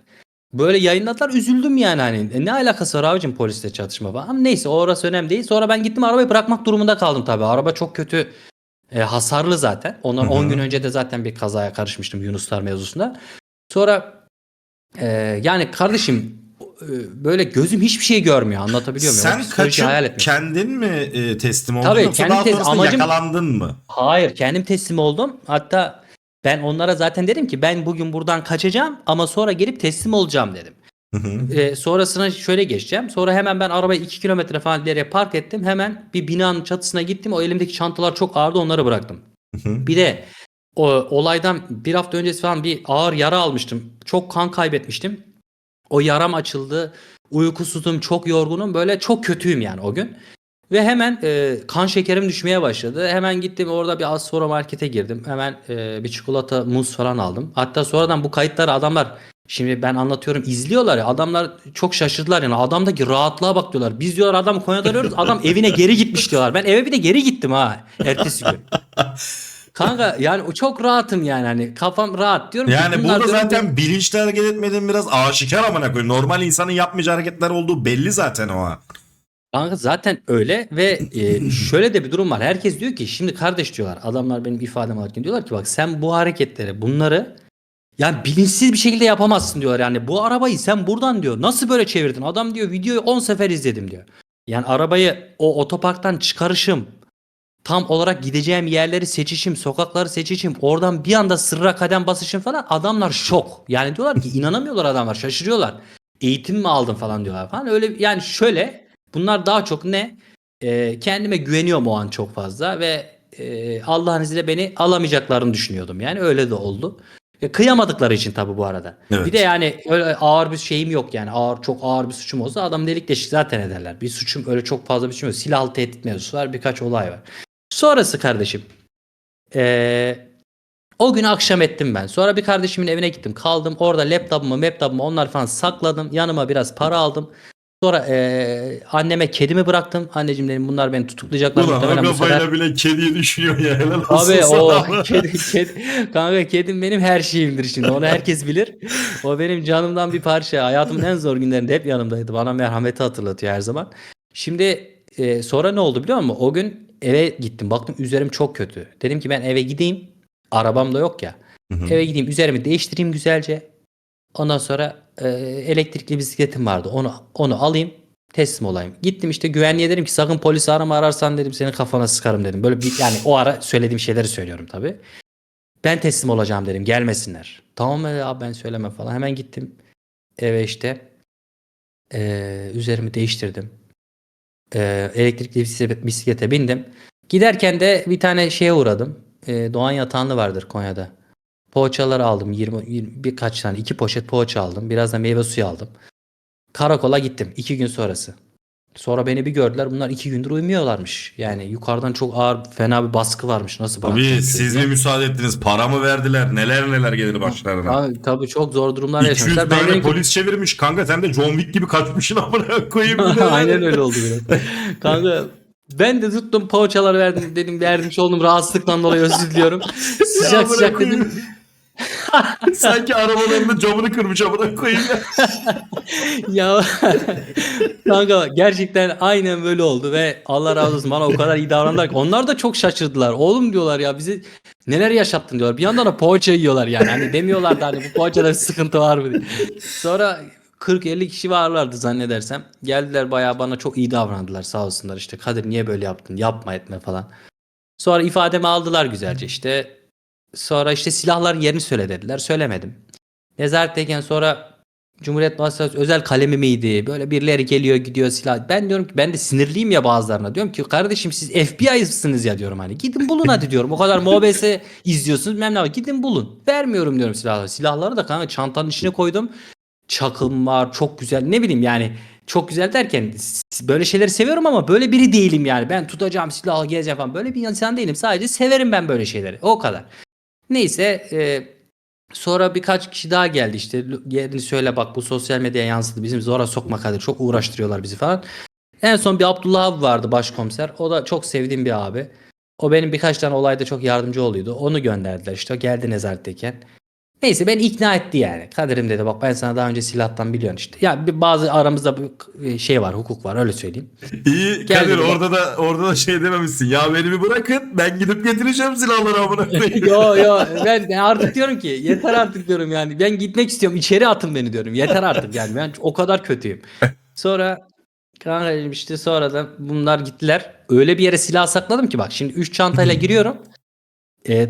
Böyle yayınladılar üzüldüm yani hani ne alakası var abicim polisle çatışma falan. Ama neyse orası önemli değil. Sonra ben gittim arabayı bırakmak durumunda kaldım tabii. Araba çok kötü hasarlı zaten. Hı Ondan 10 gün hı. önce de zaten bir kazaya karışmıştım Yunuslar mevzusunda. Sonra yani kardeşim böyle gözüm hiçbir şey görmüyor. Anlatabiliyor muyum? O Sen psikolojiyi hayal kaçıp etmek istiyorum. kendin mi teslim oldun, Tabii yoksa daha sonrasında amacım yakalandın mı? hayır kendim teslim oldum. Hatta ben onlara zaten dedim ki ben bugün buradan kaçacağım ama sonra gelip teslim olacağım dedim. Hı hı. Sonrasına şöyle geçeceğim. Sonra hemen ben arabayı 2 kilometre falan ileriye park ettim. Hemen bir binanın çatısına gittim. O elimdeki çantalar çok ağırdı onları bıraktım. Hı hı. Bir de o olaydan bir hafta öncesi falan bir ağır yara almıştım. Çok kan kaybetmiştim. O yaram açıldı. Uykusuzum, çok yorgunum. Böyle çok kötüyüm yani o gün. Ve hemen kan şekerim düşmeye başladı. Hemen gittim orada bir az sonra markete girdim. Hemen bir çikolata, muz falan aldım. Hatta sonradan bu kayıtları adamlar şimdi ben anlatıyorum izliyorlar ya adamlar çok şaşırdılar yani adamdaki rahatlığa bak diyorlar. Biz diyorlar adam Konya'da arıyoruz adam evine geri gitmiş diyorlar. Ben eve bir de geri gittim ha ertesi gün. Kanka yani o çok rahatım yani hani kafam rahat diyorum ki Yani bunlar burada diyorum benim. zaten bilinçli hareket etmediğin biraz aşikar amına koyayım. Normal insanın yapmayacağı hareketler olduğu belli zaten o an. Kanka zaten öyle ve şöyle de bir durum var. Herkes diyor ki şimdi kardeş diyorlar. Adamlar benim ifadem alırken diyorlar ki bak sen bu hareketleri bunları yani bilinçsiz bir şekilde yapamazsın diyorlar. Yani bu arabayı sen buradan diyor nasıl böyle çevirdin? Adam diyor videoyu 10 sefer izledim diyor. Yani arabayı o otoparktan çıkarışım, tam olarak gideceğim yerleri seçişim, sokakları seçişim, oradan bir anda sırra kadem basışım falan adamlar şok. Yani diyorlar ki inanamıyorlar adamlar şaşırıyorlar. Eğitim mi aldın falan diyorlar falan. Öyle yani şöyle bunlar daha çok ne? Kendime güveniyorum o an çok fazla ve Allah'ın izniyle beni alamayacaklarını düşünüyordum. Yani öyle de oldu. Kıyamadıkları için tabii bu arada. Evet. Bir de yani öyle ağır bir şeyim yok yani. Çok ağır bir suçum olsa adam delik deşik zaten ederler. Bir suçum öyle çok fazla bir suçum yok. Silahlı tehdit mevzusu var. Birkaç olay var. Sonrası kardeşim. O günü akşam ettim ben. Sonra bir kardeşimin evine gittim. Kaldım. Orada laptopumu onlar falan sakladım. Yanıma biraz para aldım. Sonra anneme kedimi bıraktım. Anneciğim dedim bunlar beni tutuklayacaklar. Ulan o Muhtemelen bu sefer. kafayla bile kediyi düşünüyor ya. Helal olsun Abi sana o ama. kanka kedim benim her şeyimdir şimdi. Onu herkes bilir. O benim canımdan bir parça. Hayatımın en zor günlerinde hep yanımdaydı. Bana merhameti hatırlatıyor her zaman. Şimdi sonra ne oldu biliyor musun? O gün eve gittim. Baktım üzerim çok kötü. Dedim ki ben eve gideyim. Arabam da yok ya. Hı hı. Eve gideyim üzerimi değiştireyim güzelce. Ondan sonra elektrikli bisikletim vardı. Onu alayım. Teslim olayım. Gittim işte güvenliğe dedim ki sakın polisi ararsan dedim senin kafana sıkarım dedim. Böyle bir yani o ara söylediğim şeyleri söylüyorum tabii. Ben teslim olacağım dedim gelmesinler. Tamam abi ben söyleme falan. Hemen gittim eve işte üzerimi değiştirdim. Elektrikli bisiklete bindim. Giderken de bir tane şeye uğradım. Doğan Yatağanlı vardır Konya'da. Poğaçalar aldım. 20 birkaç tane 2 poşet poğaça aldım. Biraz da meyve suyu aldım. Karakola gittim 2 gün sonrası. Sonra beni bir gördüler. Bunlar 2 gündür uyumuyorlarmış. Yani yukarıdan çok ağır fena bir baskı varmış. Nasıl Abi bırakacağım siz çocuğu? mi müsaade ettiniz? Para mı verdiler? Neler neler gelir başlarına? Tabii çok zor durumlar 200 yaşamışlar. Ben tane dedim ki polis çevirmiş kanka, sen de John Wick gibi kaçmışsın amına koyayım. aynen öyle oldu biraz. Kanka ben de tuttum poğaçaları verdim dedim yardımcı oldum rahatsızlıktan dolayı özür diliyorum. Sıcak Amına sıcak koyayım. dedim. Sanki arabalarının camını kırmış amına koyayım ya. Ya kanka gerçekten aynen böyle oldu ve Allah razı olsun bana o kadar iyi davrandılar ki onlar da çok şaşırdılar. Oğlum diyorlar ya bizi neler yaşattın diyorlar. Bir yandan da poğaça yiyorlar yani. Hani demiyorlar da hani bu poğaçada bir sıkıntı var mı diye. Sonra 40-50 kişi varlardı zannedersem. Geldiler bayağı bana çok iyi davrandılar sağ olsunlar işte. Kadir niye böyle yaptın? Yapma etme falan. Sonra ifademi aldılar güzelce işte. Sonra işte silahların yerini söyle dediler. Söylemedim. Nezaretteyken sonra Cumhuriyet Başsavcısı özel kalemi miydi? Böyle birileri geliyor gidiyor silah. Ben diyorum ki ben de sinirliyim ya bazılarına. Diyorum ki kardeşim siz FBI'sınız ya diyorum hani. Gidin bulun hadi diyorum. O kadar MOBS izliyorsunuz. Memnun gidin bulun. Vermiyorum diyorum silahları. Silahları da kanka çantanın içine koydum. Çakım var çok güzel ne bileyim yani. Çok güzel derken böyle şeyleri seviyorum ama böyle biri değilim yani. Ben tutacağım silahı gezeceğim falan. Böyle bir insan değilim. Sadece severim ben böyle şeyleri. O kadar. Neyse sonra birkaç kişi daha geldi işte yerini söyle bak bu sosyal medyaya yansıdı bizim zora sokma Kadir çok uğraştırıyorlar bizi falan. En son bir Abdullah abi vardı başkomiser o da çok sevdiğim bir abi. O benim birkaç tane olayda çok yardımcı oluyordu. Onu gönderdiler işte o geldi nezaretteyken. Neyse beni ikna etti yani. Kadir'im dedi bak ben sana daha önce silahtan biliyorsun işte. Ya bazı aramızda bir şey var hukuk var öyle söyleyeyim. İyi Gel Kadir, dedi bak. orada da şey dememişsin. Ya beni bir bırakın, ben gidip getireceğim silahları amına koyayım. Yo ben artık diyorum ki yeter artık diyorum yani ben gitmek istiyorum içeri atın beni diyorum yeter artık yani ben o kadar kötüyüm. Sonra kanka işte sonra da bunlar gittiler öyle bir yere silah sakladım ki bak şimdi 3 çantayla giriyorum.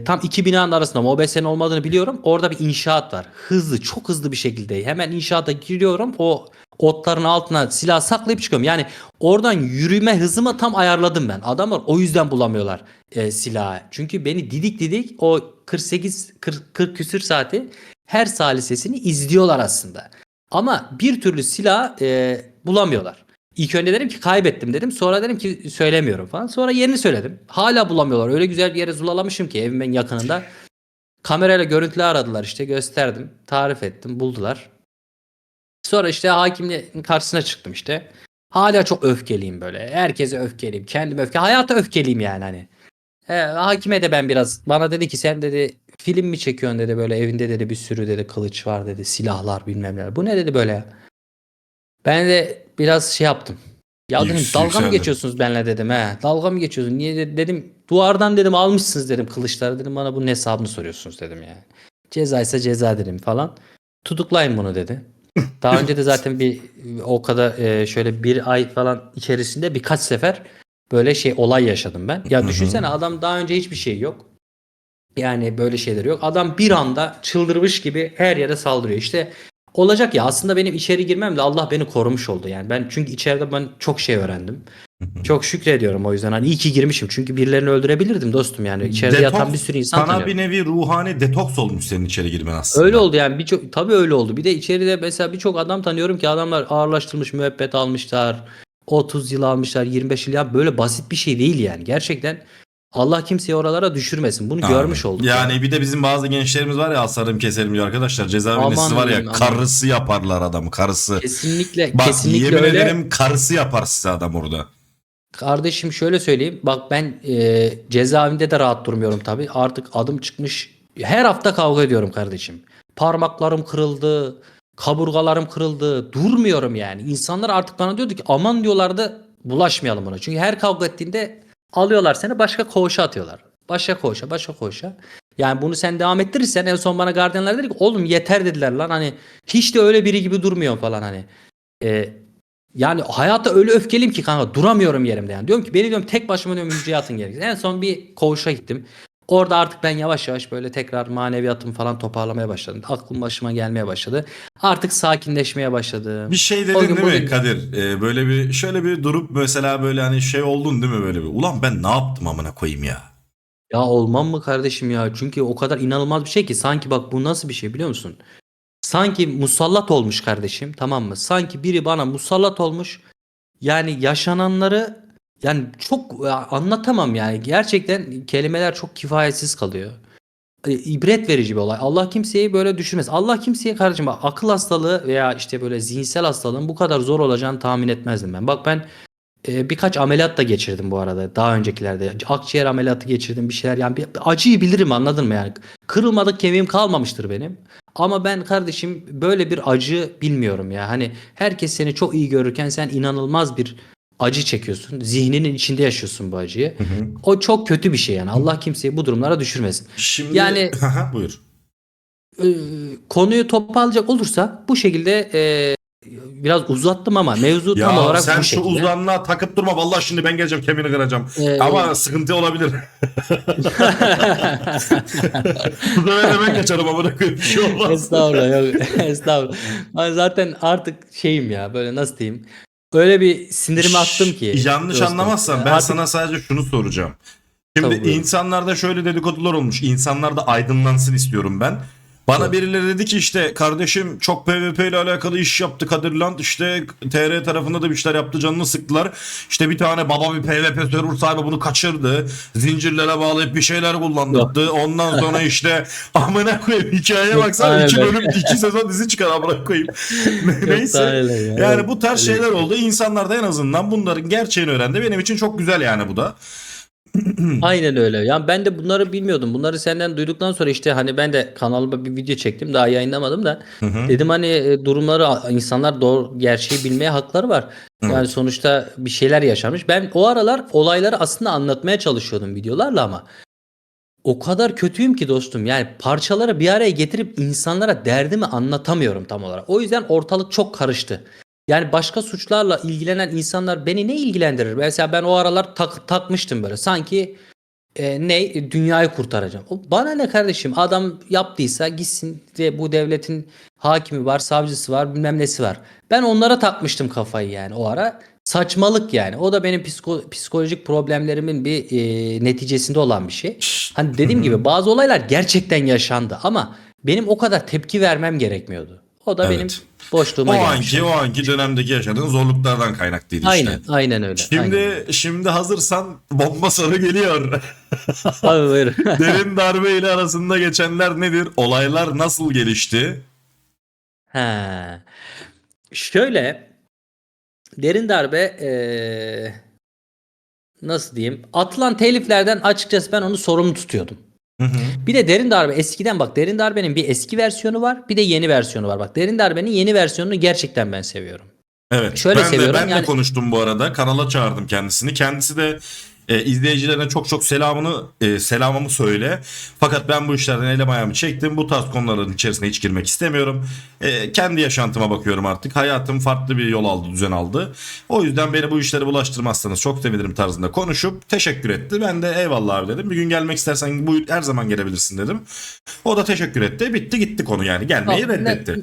Tam iki binanın arasında MOBS'nin olmadığını biliyorum. Orada bir inşaat var. Hızlı, çok hızlı bir şekilde. Hemen inşaata giriyorum. O otların altına silah saklayıp çıkıyorum. Yani oradan yürüme hızımı tam ayarladım ben. Adamlar o yüzden bulamıyorlar silahı. Çünkü beni didik o 40 küsür saati her salisesini izliyorlar aslında. Ama bir türlü silah bulamıyorlar. İlk önce dedim ki kaybettim dedim. Sonra dedim ki söylemiyorum falan. Sonra yerini söyledim. Hala bulamıyorlar. Öyle güzel bir yere zulalamışım ki evimin yakınında. Kamerayla görüntülü aradılar işte gösterdim. Tarif ettim buldular. Sonra işte hakimle karşısına çıktım işte. Hala çok öfkeliyim böyle. Herkese öfkeliyim. Kendim hayata öfkeliyim yani hani. Hakime de ben biraz bana dedi ki sen dedi film mi çekiyorsun dedi böyle evinde dedi bir sürü dedi kılıç var dedi silahlar bilmem neler. Bu ne dedi böyle ya. Ben de biraz şey yaptım. Ya dedim dalga mı Yükseldi. geçiyorsunuz benimle dedim he. Dalga mı geçiyorsun? Niye dedim duvardan dedim almışsınız dedim kılıçları dedim bana bunun hesabını soruyorsunuz dedim yani. Ceza ise ceza dedim falan. Tutuklayın bunu dedi. Daha önce de zaten bir o kadar şöyle bir ay falan içerisinde birkaç sefer böyle şey olay yaşadım ben. Ya düşünsene adam daha önce hiçbir şey yok. Yani böyle şeyler yok. Adam bir anda çıldırmış gibi her yere saldırıyor. İşte olacak ya aslında benim içeri girmemle Allah beni korumuş oldu. Yani ben çünkü içeride ben çok şey öğrendim. Çok şükrediyorum o yüzden. Hani iyi ki girmişim. Çünkü birilerini öldürebilirdim dostum yani. İçeride yatan bir sürü insan sana tanıyorum. bir nevi ruhani detoks olmuş senin içeri girmen aslında. Öyle oldu yani birçok tabii öyle oldu. Bir de içeride mesela birçok adam tanıyorum ki adamlar ağırlaştırılmış müebbet almışlar. 30 yıl almışlar, 25 yıl ya böyle basit bir şey değil yani. Gerçekten Allah kimseyi oralara düşürmesin. Bunu Amin. görmüş olduk. Yani bir de bizim bazı gençlerimiz var ya, asarım keserim diyor arkadaşlar. Cezaevinde Aman sizi var ya, diyeyim, aman. karısı yaparlar adamı, karısı. Kesinlikle Bak kesinlikle yemin öyle. ederim karısı yapar size adam orada. Kardeşim şöyle söyleyeyim. Bak ben cezaevinde de rahat durmuyorum tabii. Artık adım çıkmış. Her hafta kavga ediyorum kardeşim. Parmaklarım kırıldı. Kaburgalarım kırıldı. Durmuyorum yani. İnsanlar artık bana diyordu ki aman diyorlardı bulaşmayalım buna. Çünkü her kavga ettiğinde alıyorlar seni başka koğuşa atıyorlar. Başka koğuşa, başka koğuşa. Yani bunu sen devam ettirirsen en son bana gardiyanlar dedi ki oğlum yeter dediler lan. Hani hiç de öyle biri gibi durmuyor falan hani. E, Yani hayata öyle öfkeliyim ki kanka duramıyorum yerimde yani. Diyorum ki beni diyorum tek başıma diyorum hücreye atın gerekirse. En son bir koğuşa gittim. Orada artık ben yavaş yavaş böyle tekrar maneviyatımı falan toparlamaya başladım. Aklım başıma gelmeye başladı. Artık sakinleşmeye başladım. Bir şey O dedin gün değil mi bugün Kadir? Böyle bir şöyle bir durup mesela böyle hani şey oldun değil mi böyle bir? Ulan ben ne yaptım amına koyayım ya. ya olmam mı kardeşim ya? Çünkü o kadar inanılmaz bir şey ki sanki bak bu nasıl bir şey biliyor musun? Sanki musallat olmuş kardeşim, tamam mı? Sanki biri bana musallat olmuş. Yani yaşananları yani çok anlatamam yani. Gerçekten kelimeler çok kifayetsiz kalıyor. İbret verici bir olay. Allah kimseyi böyle düşürmez. Allah kimseye kardeşim bak, akıl hastalığı veya işte böyle zihinsel hastalığın bu kadar zor olacağını tahmin etmezdim ben. Bak ben birkaç ameliyat da geçirdim bu arada. Daha öncekilerde. Akciğer ameliyatı geçirdim bir şeyler. Yani bir acıyı bilirim anladın mı yani. Kırılmadık kemiğim kalmamıştır benim. Ama ben kardeşim böyle bir acı bilmiyorum ya. Hani herkes seni çok iyi görürken sen inanılmaz bir acı çekiyorsun. Zihninin içinde yaşıyorsun bu acıyı. Hı hı. O çok kötü bir şey yani. Allah kimseyi bu durumlara düşürmesin. Şimdi Yani buyur. e, konuyu toparlayacak olursa bu şekilde biraz uzattım ama mevzu tam Ya olarak sen bu şu şekilde. uzanlığa takıp durma. Vallahi şimdi ben geleceğim kemiğini kıracağım. Ama E, sıkıntı olabilir. Bu sefer de ben kaçarım amına koyayım, bir şey olmaz. Estağfurullah yok estağfurullah. Ben zaten artık şeyim ya böyle nasıl diyeyim. Öyle bir sinirimi attım ki Yanlış dostum. anlamazsan ben Artık sana sadece şunu soracağım. Şimdi tabii buyurun. insanlarda şöyle dedikodular olmuş. İnsanlar da aydınlansın istiyorum ben. Bana Buyurun. birileri dedi ki işte kardeşim çok PvP ile alakalı iş yaptı Kadirland, işte TR tarafında da bir şeyler yaptı, canını sıktılar. İşte bir tane baba bir PvP server sahibi bunu kaçırdı. Zincirlere bağlayıp bir şeyler Yok. kullandırdı. Ondan sonra işte amına koyayım hikayeye Yok baksana, daha 2 neler. bölüm 2 sezon dizi çıkar amına koyayım. Yok daha Neyse. neler ya. Yani Yok. bu tarz Öyle bir şeyler şey. oldu. İnsanlar da en azından bunların gerçeğini öğrendi. Benim için çok güzel yani bu da. Aynen öyle. Yani ben de bunları bilmiyordum. Bunları senden duyduktan sonra işte hani ben de kanalıma bir video çektim. Daha yayınlamadım da. Hı hı. Dedim hani durumları insanlar doğru gerçeği bilmeye hakları var. Yani Evet. sonuçta bir şeyler yaşanmış. Ben o aralar olayları aslında anlatmaya çalışıyordum videolarla ama o kadar kötüyüm ki dostum. Yani parçaları bir araya getirip insanlara derdimi anlatamıyorum tam olarak. O yüzden ortalık çok karıştı. Yani başka suçlarla ilgilenen insanlar beni ne ilgilendirir? Mesela ben o aralar takmıştım böyle. Sanki dünyayı kurtaracağım. Bana ne kardeşim? Adam yaptıysa gitsin de bu devletin hakimi var, savcısı var, bilmem nesi var. Ben onlara takmıştım kafayı yani o ara. Saçmalık yani. O da benim psikolojik problemlerimin bir neticesinde olan bir şey. Hani Hı dediğim hı. gibi bazı olaylar gerçekten yaşandı ama benim o kadar tepki vermem gerekmiyordu. O da benim Evet. O boşluğuma gelmiş anki o oldu. anki dönemdeki yaşadığın zorluklardan kaynaklıydı işte. Aynen, aynen öyle. Aynen öyle. Şimdi hazırsan bomba soru geliyor. Abi buyur. Derin darbe ile arasında geçenler nedir? Olaylar nasıl gelişti? He. Şöyle derin darbe nasıl diyeyim? Atılan teliflerden açıkçası ben onu sorumlu tutuyordum. Hı hı. Bir de derin darbe eskiden bak derin darbenin bir eski versiyonu var bir de yeni versiyonu var. Bak derin darbenin yeni versiyonunu gerçekten ben seviyorum. Evet, Şöyle ben de seviyorum ben de yani konuştum bu arada. Kanala çağırdım kendisini. Kendisi de izleyicilerine çok çok selamımı söyle. Fakat ben bu işlerden elim ayağımı çektim. Bu tarz konuların içerisine hiç girmek istemiyorum. Kendi yaşantıma bakıyorum artık. Hayatım farklı bir yol aldı, düzen aldı. O yüzden beni bu işlere bulaştırmazsanız çok sevinirim tarzında konuşup teşekkür etti. Ben de eyvallah abi dedim. Bir gün gelmek istersen her zaman gelebilirsin dedim. O da teşekkür etti. Bitti gitti konu yani. Gelmeyi ne, reddetti.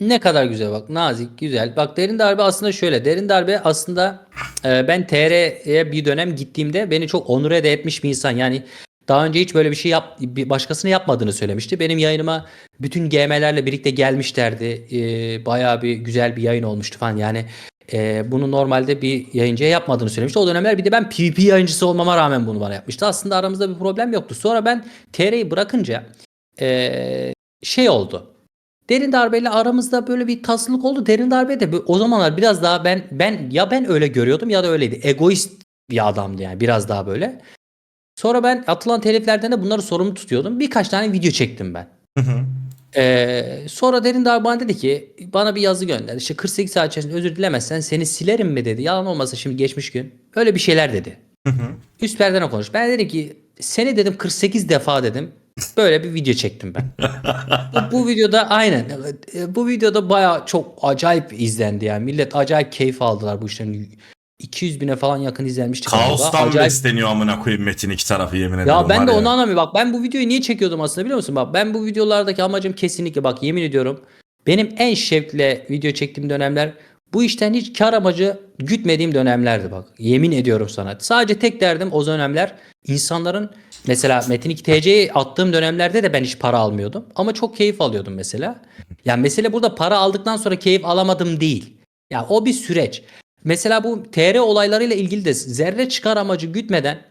Ne kadar güzel bak, nazik, güzel. Bak derin darbe aslında şöyle. Derin darbe aslında ben TR'ye bir dönem gittiğimde beni çok onure de etmiş bir insan. Yani daha önce hiç böyle bir şey başkasının yapmadığını söylemişti. Benim yayınıma bütün GM'lerle birlikte gelmişlerdi. Bayağı bir güzel bir yayın olmuştu falan. Yani bunu normalde bir yayıncıya yapmadığını söylemişti. O dönemler bir de ben PvP yayıncısı olmama rağmen bunu bana yapmıştı. Aslında aramızda bir problem yoktu. Sonra ben TR'yi bırakınca şey oldu. Derin darbeyle aramızda böyle bir tatsızlık oldu. Derin darbe de o zamanlar biraz daha ben öyle görüyordum ya da öyleydi. Egoist bir adamdı yani, biraz daha böyle. Sonra ben atılan teliflerden de bunları sorumlu tutuyordum. Birkaç tane video çektim ben. Hı hı. Sonra Derin Darbe bana dedi ki, bana bir yazı gönderdi. İşte 48 saat içerisinde özür dilemezsen seni silerim mi dedi. Yalan olmasa şimdi geçmiş gün. Öyle bir şeyler dedi. Hı hı. Üst perdene konuş. Ben dedim ki seni dedim 48 defa dedim. Böyle bir video çektim ben. Bu videoda aynen. Bu videoda baya çok acayip izlendi yani. Millet acayip keyif aldılar bu işten. 200 bine falan yakın izlenmişti galiba. Kaostan Acayip. besleniyor amına koyayım Metin iki tarafı, yemin ederim. Ya ben var de ya. onu anlamıyorum. Bak ben bu videoyu niye çekiyordum aslında biliyor musun? Bak ben bu videolardaki amacım kesinlikle, bak yemin ediyorum, benim en şevkle video çektiğim dönemler bu işten hiç kar amacı gütmediğim dönemlerdi bak. Yemin ediyorum sana. Sadece tek derdim o dönemler insanların, mesela Metin 2 TC'yi attığım dönemlerde de ben hiç para almıyordum. Ama çok keyif alıyordum mesela. Yani mesele burada para aldıktan sonra keyif alamadım değil. Ya o bir süreç. Mesela bu TR olaylarıyla ilgili de zerre çıkar amacı gütmeden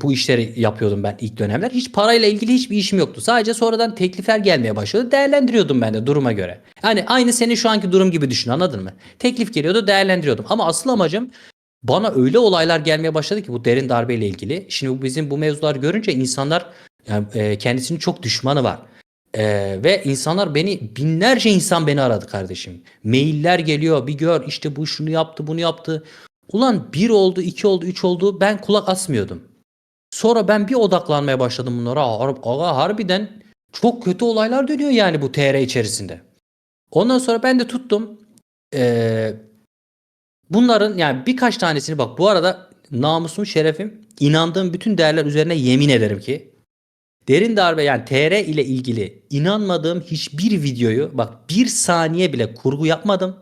bu işleri yapıyordum ben ilk dönemler. Hiç parayla ilgili hiçbir işim yoktu. Sadece sonradan teklifler gelmeye başladı. Değerlendiriyordum ben de duruma göre. Yani aynı senin şu anki durum gibi düşün, anladın mı? Teklif geliyordu, değerlendiriyordum. Ama asıl amacım, bana öyle olaylar gelmeye başladı ki bu derin darbeyle ilgili. Şimdi bu mevzular görünce insanlar, yani, kendisinin çok düşmanı var. Ve insanlar binlerce insan beni aradı kardeşim. Mailler geliyor, bir gör işte bu şunu yaptı, bunu yaptı. Ulan bir oldu, iki oldu, üç oldu, ben kulak asmıyordum. Sonra ben bir odaklanmaya başladım bunlara. Aga harbiden çok kötü olaylar dönüyor yani bu TR içerisinde. Ondan sonra ben de tuttum. Ee, Bunların yani birkaç tanesini, bak bu arada namusum, şerefim, inandığım bütün değerler üzerine yemin ederim ki derin darbe yani TR ile ilgili inanmadığım hiçbir videoyu, bak bir saniye bile kurgu yapmadım.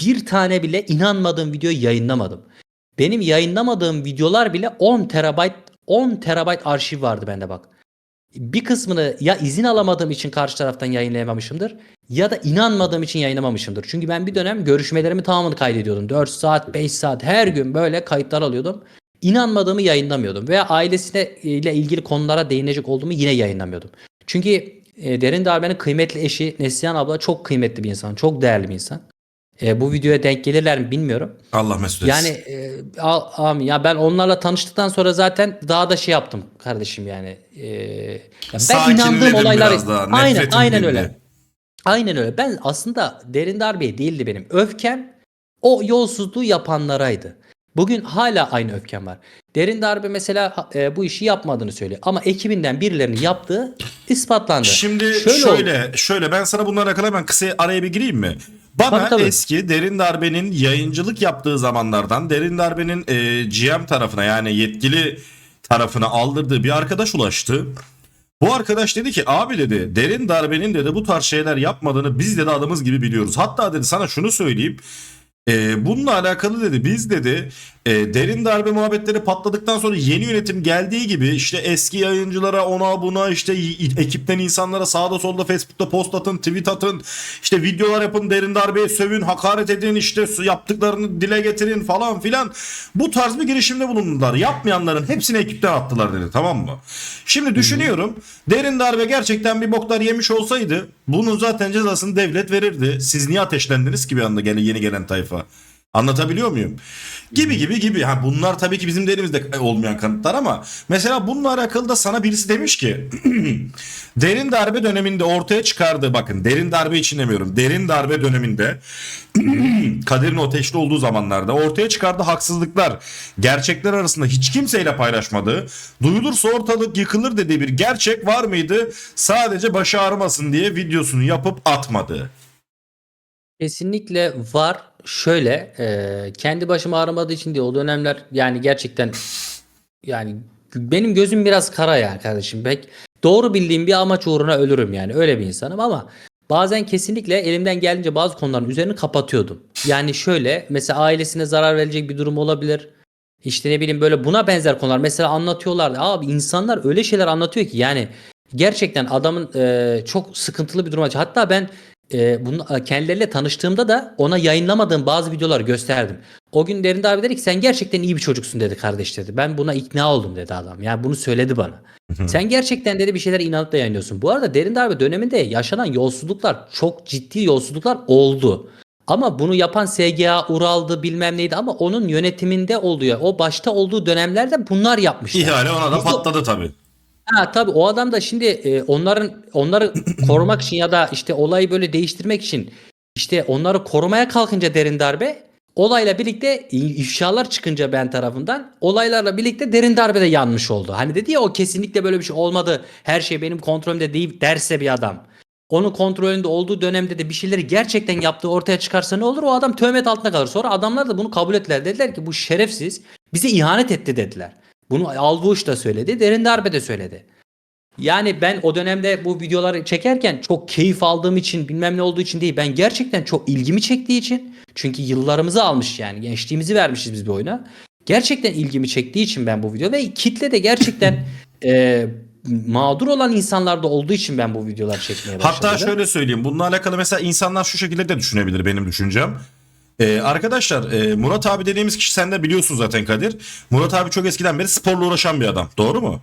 Bir tane bile inanmadığım videoyu yayınlamadım. Benim yayınlamadığım videolar bile 10 terabayt arşiv vardı bende bak. Bir kısmını ya izin alamadığım için karşı taraftan yayınlayamamışımdır ya da inanmadığım için yayınlamamışımdır. Çünkü ben bir dönem görüşmelerimi tamamını kaydediyordum. 4 saat, 5 saat her gün böyle kayıtlar alıyordum. İnanmadığımı yayınlamıyordum veya ailesine ile ilgili konulara değinecek olduğumu yine yayınlamıyordum. Çünkü Derin Darbe'nin kıymetli eşi Neslihan abla çok kıymetli bir insan, çok değerli bir insan. Bu videoya denk gelirler mi bilmiyorum. Allah mesut Yani etsin. amin. Ya ben onlarla tanıştıktan sonra zaten daha da şey yaptım kardeşim yani. Ya ben inandığım Sakinledin olaylar, biraz daha. aynen Nefretin aynen dindi. öyle. Aynen öyle. Ben aslında derin darbe değildi benim. Öfkem o yolsuzluğu yapanlaraydı. Bugün hala aynı öfkem var. Derin darbe mesela bu işi yapmadığını söylüyor. Ama ekibinden birilerinin yaptığı ispatlandı. Şimdi Şöyle oldu. şöyle ben sana bunlarla alakalı ben kısa araya bir gireyim mi? Tabii Bana tabii. eski Derin Darbe'nin yayıncılık yaptığı zamanlardan Derin Darbe'nin GM tarafına, yani yetkili tarafına aldırdığı bir arkadaş ulaştı. Bu arkadaş dedi ki abi dedi, Derin Darbe'nin dedi bu tarz şeyler yapmadığını biz dedi adımız gibi biliyoruz. Hatta dedi sana şunu söyleyeyim. Bununla alakalı dedi biz dedi derin darbe muhabbetleri patladıktan sonra yeni yönetim geldiği gibi işte eski yayıncılara, ona buna, işte ekipten insanlara sağda solda Facebook'ta post atın, tweet atın, işte videolar yapın, derin darbeye sövün, hakaret edin, işte yaptıklarını dile getirin falan filan, bu tarz bir girişimde bulundular. Yapmayanların hepsini ekipten attılar dedi, tamam mı? Şimdi düşünüyorum, derin darbe gerçekten bir boklar yemiş olsaydı bunun zaten cezasını devlet verirdi. Siz niye ateşlendiniz ki bir anda yeni gelen tayfa? Anlatabiliyor muyum? Gibi. Ha, bunlar tabii ki bizim de elimizde olmayan kanıtlar ama mesela bununla alakalı da sana birisi demiş ki derin darbe döneminde ortaya çıkardığı, bakın derin darbe için demiyorum, derin darbe döneminde Kadir'in ateşli olduğu zamanlarda ortaya çıkardığı haksızlıklar gerçekler arasında hiç kimseyle paylaşmadığı, duyulursa ortalık yıkılır dediği bir gerçek var mıydı? Sadece başı ağrımasın diye videosunu yapıp atmadı. Kesinlikle var. Şöyle kendi başım ağrımadığı için değil, o dönemler yani gerçekten, yani benim gözüm biraz kara ya kardeşim. Pek doğru bildiğim bir amaç uğruna ölürüm yani, öyle bir insanım ama bazen kesinlikle elimden geldiğince bazı konuların üzerini kapatıyordum. Yani şöyle mesela ailesine zarar verecek bir durum olabilir. İşte ne bileyim böyle buna benzer konular mesela anlatıyorlardı. Abi insanlar öyle şeyler anlatıyor ki yani gerçekten adamın çok sıkıntılı bir durum. Hatta ben kendileriyle tanıştığımda da ona yayınlamadığım bazı videolar gösterdim. O gün Derinde abi dedi ki sen gerçekten iyi bir çocuksun dedi kardeş dedi. Ben buna ikna oldum dedi adam. Yani bunu söyledi bana. Sen gerçekten dedi bir şeyler inanıp da yayınlıyorsun. Bu arada Derin Darbe döneminde yaşanan yolsuzluklar çok ciddi yolsuzluklar oldu. Ama bunu yapan SGA, Ural'dı bilmem neydi ama onun yönetiminde olduğu, o başta olduğu dönemlerde bunlar yapmışlar. İhale ona da Biz de- patladı tabii. Ha tabii o adam da şimdi onları korumak için ya da işte olayı böyle değiştirmek için işte onları korumaya kalkınca Derin Darbe olayla birlikte ifşalar çıkınca ben tarafından olaylarla birlikte Derin Darbe de yanmış oldu. Hani dedi ya o kesinlikle böyle bir şey olmadı. Her şey benim kontrolümde değil derse bir adam. Onun kontrolünde olduğu dönemde de bir şeyleri gerçekten yaptığı ortaya çıkarsa ne olur? O adam töhmet altında kalır. Sonra adamlar da bunu kabul ettiler. Dediler ki bu şerefsiz bize ihanet etti dediler. Bunu Alvuş da söyledi. Derin Darbe de söyledi. Yani ben o dönemde bu videoları çekerken çok keyif aldığım için bilmem ne olduğu için değil. Ben gerçekten çok ilgimi çektiği için. Çünkü yıllarımızı almış yani. Gençliğimizi vermişiz biz bir oyuna. Gerçekten ilgimi çektiği için ben bu video ve kitle de gerçekten mağdur olan insanlar da olduğu için ben bu videoları çekmeye başladım. Hatta şöyle söyleyeyim. Bununla alakalı mesela insanlar şu şekilde de düşünebilir benim düşüncem. Arkadaşlar Murat abi dediğimiz kişi sen de biliyorsun zaten Kadir. Murat abi çok eskiden beri sporla uğraşan bir adam. Doğru mu?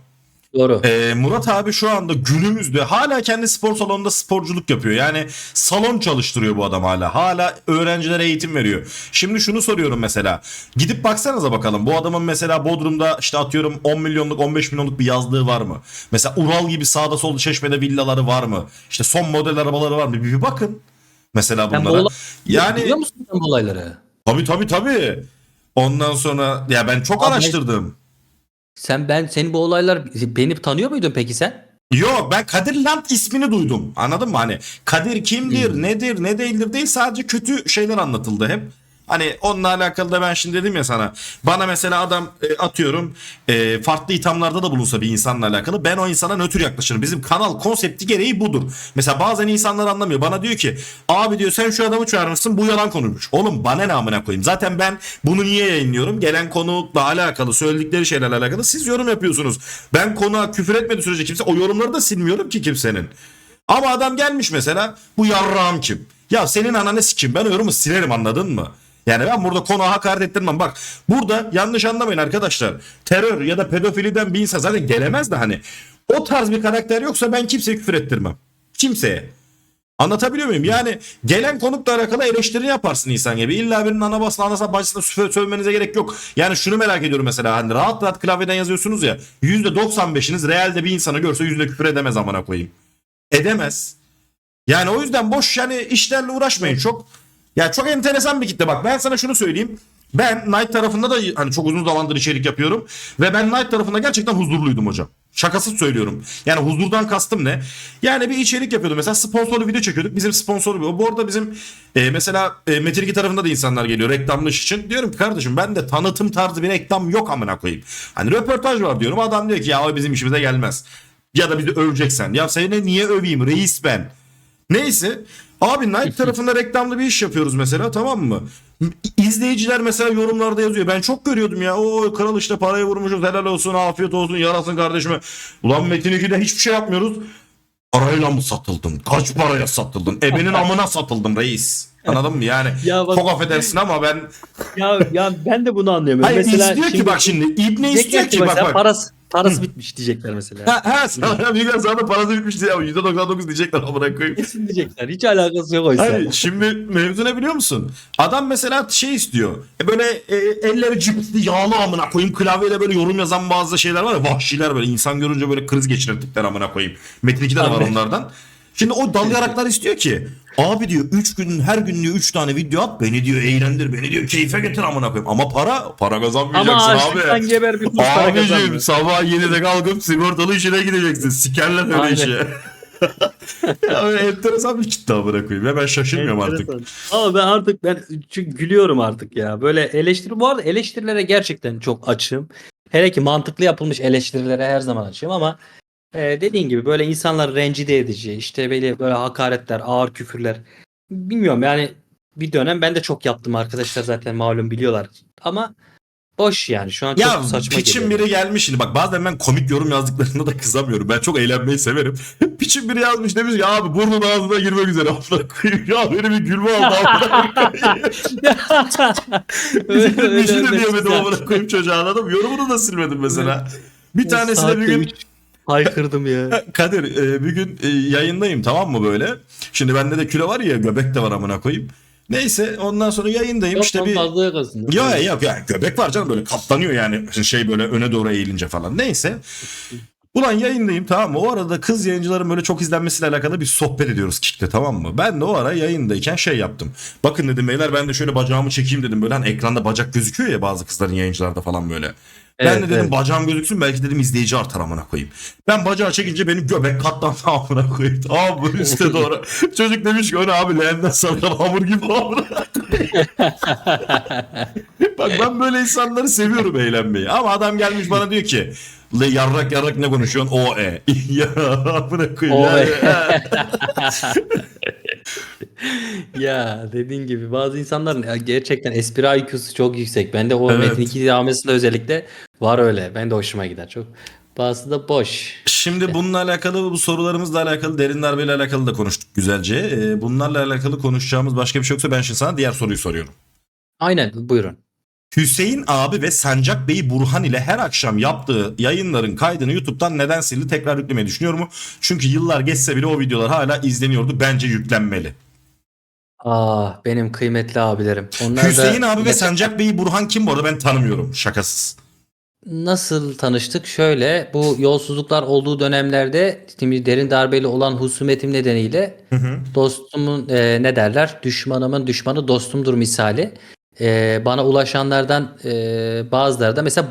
Doğru. Murat abi şu anda günümüzde hala kendi spor salonunda sporculuk yapıyor. Yani salon çalıştırıyor bu adam hala. Hala öğrencilere eğitim veriyor. Şimdi şunu soruyorum mesela. Gidip baksanıza bakalım. Bu adamın mesela Bodrum'da işte atıyorum 10 milyonluk 15 milyonluk bir yazlığı var mı? Mesela Ural gibi sağda solda Çeşme'de villaları var mı? İşte son model arabaları var mı? Bir bakın. Mesela Sen bu bunlara. olay- Yani biliyor musun sen bu olayları? tabii. Ondan sonra ya ben çok Abi, araştırdım. senin bu olaylar beni tanıyor muydun peki sen? Yok ben Kadir Land ismini duydum. Anladın mı? Hani Kadir kimdir, Hmm. nedir, ne değildir değil sadece kötü şeyler anlatıldı hep. Hani onunla alakalı da ben şimdi dedim ya sana. Bana mesela adam atıyorum farklı ithamlarda da bulunsa bir insanla alakalı ben o insana nötr yaklaşırım. Bizim kanal konsepti gereği budur. Mesela bazen insanlar anlamıyor. Bana diyor ki abi diyor sen şu adamı çağırmışsın bu yalan konuymuş. Oğlum bana ne amına koyayım. Zaten ben bunu niye yayınlıyorum? Gelen konukla alakalı söyledikleri şeylerle alakalı siz yorum yapıyorsunuz. Ben konuğa küfür etmediği sürece kimse o yorumları da silmiyorum ki kimsenin. Ama adam gelmiş mesela bu yarrağım kim? Ya senin ananı sikim ben o yorumu silerim anladın mı? Yani ben burada konuğa hakaret ettirmem. Bak burada yanlış anlamayın arkadaşlar. Terör ya da pedofiliden bir insan zaten gelemez de hani. O tarz bir karakter yoksa ben kimseye küfür ettirmem. Kimseye. Anlatabiliyor muyum? Yani gelen konukla alakalı eleştiri yaparsın insan gibi. İlla birinin anasına bacısına sövmenize gerek yok. Yani şunu merak ediyorum mesela hani rahat rahat klavyeden yazıyorsunuz ya. %95'iniz realde bir insanı görse yüzüne küfür edemez amına koyayım. Edemez. Yani o yüzden boş yani işlerle uğraşmayın çok. Ya çok enteresan bir kitle bak ben sana şunu söyleyeyim. Ben Night tarafında da hani çok uzun zamandır içerik yapıyorum ve ben Night tarafında gerçekten huzurluydum hocam. Şakasız söylüyorum. Yani huzurdan kastım ne? Yani bir içerik yapıyordum. Mesela sponsorlu video çekiyorduk. Bizim sponsoru bu arada bizim mesela Metin2 tarafında da insanlar geliyor reklamlı iş için. Diyorum ki kardeşim ben de tanıtım tarzı bir reklam yok amına koyayım. Hani röportaj var diyorum. Adam diyor ki ya o bizim işimize gelmez. Ya da bizi öveceksen. Ya seni niye öveyim reis ben. Neyse. Abi Nike tarafında reklamlı bir iş yapıyoruz mesela tamam mı? İzleyiciler mesela yorumlarda yazıyor. Ben çok görüyordum ya. O kral işte parayı vurmuşuz helal olsun afiyet olsun yarasın kardeşime. Ulan Metin 2'de hiçbir şey yapmıyoruz. Parayla mı satıldın? Kaç paraya satıldın? Ebenin amına satıldım reis. Anladın mı? Yani Ya bak- çok affedersin ama ben Ya ben de bunu anlayamıyorum. hayır Mesela istiyor ki bak şimdi İbne diyecekler istiyor ki mesela bak. parası bitmiş diyecekler mesela. Ha sana bir gün sana parası bitmiş diye %99 diyecekler amına koyayım. Kesin diyecekler. Hiç alakası yok oysa. Hayır, şimdi mevzu ne biliyor musun? Adam mesela şey istiyor. Böyle elleri cipsli yağlı amına koyayım. Klavyeyle böyle yorum yazan bazı şeyler var ya. Vahşiler böyle insan görünce böyle kriz geçiren tipler amına koyayım. Metin 2'de de var Abi. onlardan. Şimdi o dalyaraklar istiyor ki abi diyor 3 gün her gün diyor 3 tane video at beni diyor eğlendir beni diyor keyfe getir amına koyayım. Ama para kazanmayacaksın Ama abi. açlıktan geber bir kuş para Abicim kazanmıyor. sabah 7'de kalkıp sigortalı işine gideceksin. Sikerler öyle Aynen. işi. Ya böyle enteresan bir kitle amına koyayım. Ya ben şaşırmıyorum artık. Enteresan. Ama ben çünkü gülüyorum artık ya. Böyle bu arada eleştirilere gerçekten çok açığım. Hele ki mantıklı yapılmış eleştirilere her zaman açığım ama Dediğin gibi böyle insanları rencide edici, işte böyle hakaretler, ağır küfürler. Bilmiyorum yani, bir dönem ben de çok yaptım, arkadaşlar zaten malum biliyorlar. Ama boş yani, şu an Ya çok saçma piçin geliyor biri bana. gelmiş şimdi, bak bazen ben komik yorum yazdıklarında da kızamıyorum. Ben çok eğlenmeyi severim. Piçin biri yazmış, demiş ki abi burnun ağzına girmek üzere. Amına koyayım ya, benim bir gülme aldı amına koyayım. Öyle Bir öyle şey de örnek diyemedim güzel. amına koyayım çocuğa, anladın mı? Yorumunu da silmedim Ve mesela. Bir o tanesine bir saatte gün 3 haykırdım ya. Kadir, bir gün yayındayım, tamam mı böyle? Şimdi bende de kilo var ya, göbek de var amına koyayım. Neyse, ondan sonra yayındayım Yok işte lan, bir fazla yok aslında. ya Evet. yok ya, göbek var canım, böyle katlanıyor yani, şey böyle öne doğru eğilince falan. Neyse. Ulan yayındayım, tamam mı? O arada kız yayıncıların böyle çok izlenmesiyle alakalı bir sohbet ediyoruz Kick'te, tamam mı? Ben de o ara yayındayken şey yaptım. Bakın dedim beyler, ben de şöyle bacağımı çekeyim dedim, böyle hani ekranda bacak gözüküyor ya bazı kızların yayıncılarda falan böyle. Ben de Evet, dedim evet. bacağım gözüksün, belki dedim izleyici artar amına koyayım. Ben bacağı çekince benim göbek katlandı amına koyayım. Tamam mı? Üste doğru. Çocuk demiş ki o ne abi, leğenden sarkan hamur gibi amına. Bak ben böyle insanları seviyorum, eğlenmeyi. Ama adam gelmiş bana diyor ki yarrak yarrak ne konuşuyorsun? O e. Ya amına koyayım O yani. ya, dediğin gibi bazı insanların gerçekten espri IQ'su çok yüksek. Ben de o Metin Evet. 2 deamesinde özellikle var öyle. Ben de hoşuma gider çok. Bazısı da boş. Şimdi İşte. bununla alakalı, bu sorularımızla alakalı, derin darbeyle alakalı da konuştuk güzelce. Bunlarla alakalı konuşacağımız başka bir şey yoksa ben şimdi sana diğer soruyu soruyorum. Aynen, buyurun. Hüseyin abi ve Sancak Bey Burhan ile her akşam yaptığı yayınların kaydını YouTube'dan neden sildi? Tekrar yüklemeyi düşünüyor mu? Çünkü yıllar geçse bile o videolar hala izleniyordu. Bence yüklenmeli. Ah, benim kıymetli abilerim. Onlar Hüseyin da abi ve gerçekten. Sancak Bey Burhan kim bu arada, ben tanımıyorum, şakasız. Nasıl tanıştık? Şöyle, bu yolsuzluklar olduğu dönemlerde şimdi derin darbeli olan husumetim nedeniyle Hı hı. dostumun ne derler? Düşmanımın düşmanı dostumdur misali. Bana ulaşanlardan bazıları da mesela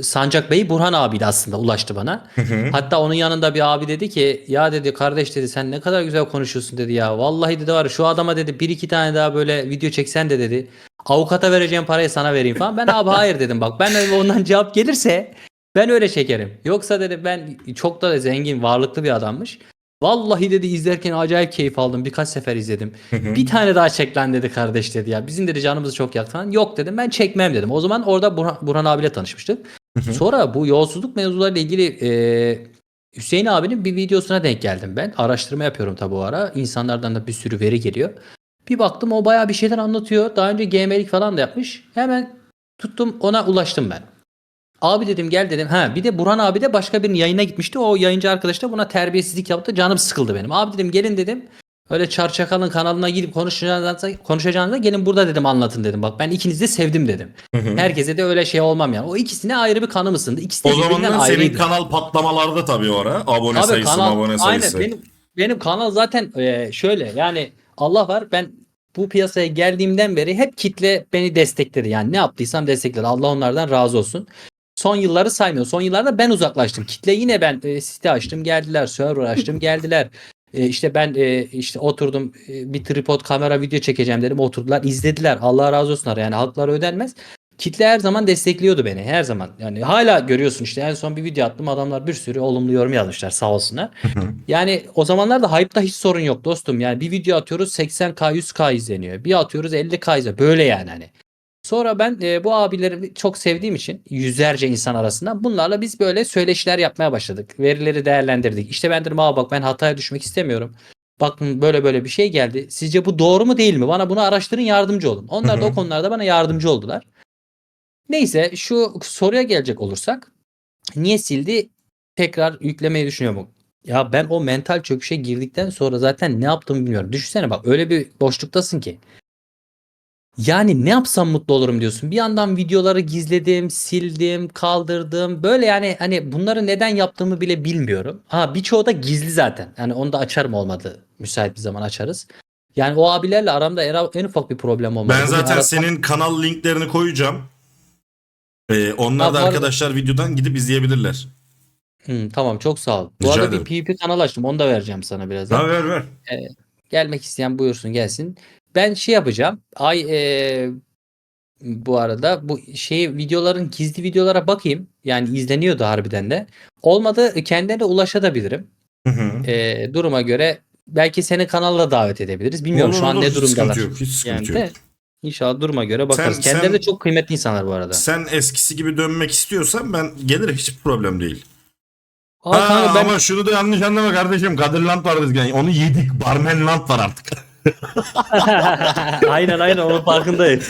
Sancak Bey Burhan abiyle aslında ulaştı bana. Hı hı. Hatta onun yanında bir abi dedi ki ya dedi, kardeş dedi, sen ne kadar güzel konuşuyorsun dedi ya. Vallahi dedi var ya, şu adama dedi bir iki tane daha böyle video çeksen de dedi. Avukata vereceğim parayı sana vereyim falan. Ben abi hayır dedim, bak ben de ondan cevap gelirse ben öyle çekerim. Yoksa dedi, ben çok da zengin varlıklı bir adammış. Vallahi dedi izlerken acayip keyif aldım. Birkaç sefer izledim. Hı hı. Bir tane daha çek lan dedi kardeş dedi ya. Bizim dedi canımızı çok yaktı falan. Yok dedim, ben çekmem dedim. O zaman orada Burhan abiyle tanışmıştık. Hı hı. Sonra bu yolsuzluk mevzularıyla ilgili Hüseyin abinin bir videosuna denk geldim ben. Araştırma yapıyorum tabi o ara. İnsanlardan da bir sürü veri geliyor. Bir baktım o bayağı bir şeyler anlatıyor. Daha önce GM'lik falan da yapmış. Hemen tuttum, ona ulaştım ben. Abi dedim gel dedim. Ha, bir de Burhan abi de başka birinin yayına gitmişti. O yayıncı arkadaş da buna terbiyesizlik yaptı. Canım sıkıldı benim. Abi dedim gelin dedim. Öyle Çarçakal'ın kanalına gidip konuşacağınıza gelin burada dedim, anlatın dedim. Bak ben ikinizi de sevdim dedim. Hı hı. Herkese de öyle şey olmam yani. O ikisine ayrı bir kanım ısındı. İkisi O de birbirinden zamanlar senin ayrıydı. kanal patlamalarda tabii o ara. Abone Abi sayısı, kanal abone aynen, sayısı. benim kanal zaten şöyle yani, Allah var, ben bu piyasaya geldiğimden beri hep kitle beni destekledi. Yani ne yaptıysam destekledi. Allah onlardan razı olsun. Son yılları saymıyor. Son yıllarda ben uzaklaştım. Kitle yine, ben site açtım geldiler. Server açtım geldiler. İşte ben işte oturdum, bir tripod kamera video çekeceğim dedim. Oturdular izlediler. Allah razı olsunlar. Yani halklara ödenmez. Kitle her zaman destekliyordu beni. Her zaman. Yani hala görüyorsun işte, en son bir video attım. Adamlar bir sürü olumlu yorum yazmışlar sağ olsunlar. Hı hı. Yani o zamanlarda hype'da hiç sorun yok dostum. Yani bir video atıyoruz 80K 100K izleniyor. Bir atıyoruz 50K izleniyor. Böyle yani hani. Sonra ben bu abileri çok sevdiğim için yüzlerce insan arasından bunlarla biz böyle söyleşiler yapmaya başladık. Verileri değerlendirdik. İşte ben dedim abi bak, ben hataya düşmek istemiyorum. Bakın böyle böyle bir şey geldi. Sizce bu doğru mu değil mi? Bana bunu araştırın, yardımcı olun. Hı Onlar da o hı. konularda bana yardımcı oldular. Neyse, şu soruya gelecek olursak, niye sildi? Tekrar yüklemeyi düşünüyor mu? Ya ben o mental çöküşe girdikten sonra zaten ne yaptığımı bilmiyorum. Düşünsene bak, öyle bir boşluktasın ki. Yani ne yapsam mutlu olurum diyorsun. Bir yandan videoları gizledim, sildim, kaldırdım. Böyle yani, hani bunları neden yaptığımı bile bilmiyorum. Ha, birçoğu da gizli zaten. Yani onu da açarım, olmadı. Müsait bir zaman açarız. Yani o abilerle aramda en ufak bir problem olmadı. Ben Bugün zaten arasam, senin kanal linklerini koyacağım. Onlar ha da bu arada, arkadaşlar videodan gidip izleyebilirler. tamam çok sağ ol. Bu Rica arada bir ederim. PvP kanal açtım. Onu da vereceğim sana Ha, birazdan. ver ver. Gelmek isteyen buyursun gelsin. Ben şey yapacağım. bu arada. Bu videoların gizli videolara bakayım. Yani izleniyordu harbiden de. Olmadı kendine ulaşabilirim. Hı hı. Duruma göre belki senin kanalına davet edebiliriz. Bilmiyorum Olur şu an olur, ne hiç sıkıntı durumdalar. yok, hiç sıkıntı Yani yok. de inşallah duruma göre bakarız. Sen Kendileri de sen çok kıymetli insanlar bu arada. sen eskisi gibi dönmek istiyorsan ben gelirim, hiç problem değil. Aa kanka Ha ben ama şunu da yanlış anlama kardeşim. Kadir Lant var eskiden. Onu yedik. Barmen Lant var artık. aynen onun farkındayım.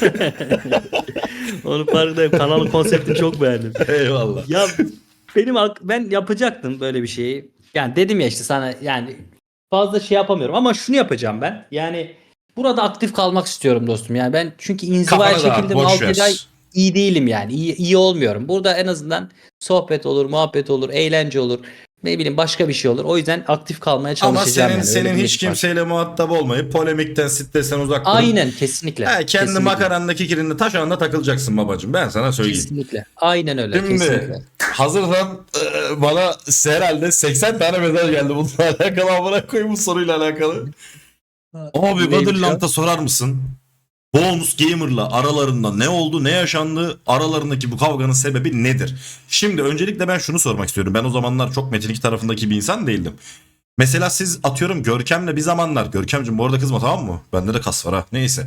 Onun farkındayım. Kanalın konseptini çok beğendim. Eyvallah. Ya ben yapacaktım böyle bir şeyi. Yani dedim ya işte sana yani fazla şey yapamıyorum ama şunu yapacağım ben. Yani burada aktif kalmak istiyorum dostum. Yani ben çünkü inzivaya Kafanı dağıt, çekildim boş 6 ay ver. iyi değilim yani. İyi olmuyorum. Burada en azından sohbet olur, muhabbet olur, eğlence olur. Ne bileyim başka bir şey olur. O yüzden aktif kalmaya Ama çalışacağım senin yani. Öyle senin bir hiç niyet var. kimseyle muhatap olmayıp polemikten, stresten uzak durup Aynen kesinlikle. kendi Kesinlikle. makarandaki kirinde taşağında takılacaksın babacığım. Ben sana söyleyeyim. Kesinlikle. Aynen öyle. Şimdi Kesinlikle. hazırsan bana herhalde 80 tane mesaj geldi bununla alakalı, amına koyayım, bu soruyla alakalı. Abi Kadir Neymiş o? Lant'a sorar mısın? Bonus Gamer'la aralarında ne oldu, ne yaşandı, aralarındaki bu kavganın sebebi nedir? Şimdi öncelikle ben şunu sormak istiyorum. Ben o zamanlar çok Metin 2 tarafındaki bir insan değildim. Mesela siz atıyorum Görkem'le bir zamanlar, Görkem'cim bu arada kızma tamam mı? Bende de kas var ha, neyse.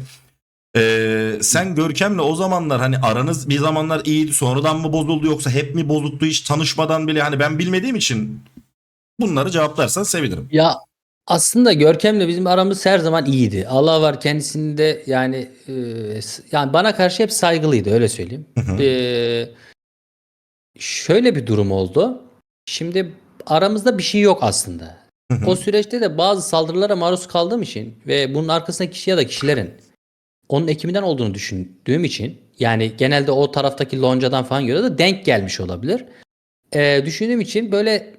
Sen Görkem'le o zamanlar hani aranız bir zamanlar iyiydi, sonradan mı bozuldu yoksa hep mi bozuktu, hiç tanışmadan bile, hani ben bilmediğim için bunları cevaplarsan sevinirim. Ya aslında Görkem'le bizim aramız her zaman iyiydi. Allah var kendisinde yani yani bana karşı hep saygılıydı öyle söyleyeyim. Hı hı. E, Şöyle bir durum oldu. Şimdi aramızda bir şey yok aslında. Hı O hı. süreçte de bazı saldırılara maruz kaldığım için ve bunun arkasındaki kişi ya da kişilerin onun ekibinden olduğunu düşündüğüm için yani genelde o taraftaki loncadan falan göre de denk gelmiş olabilir. Düşündüğüm için böyle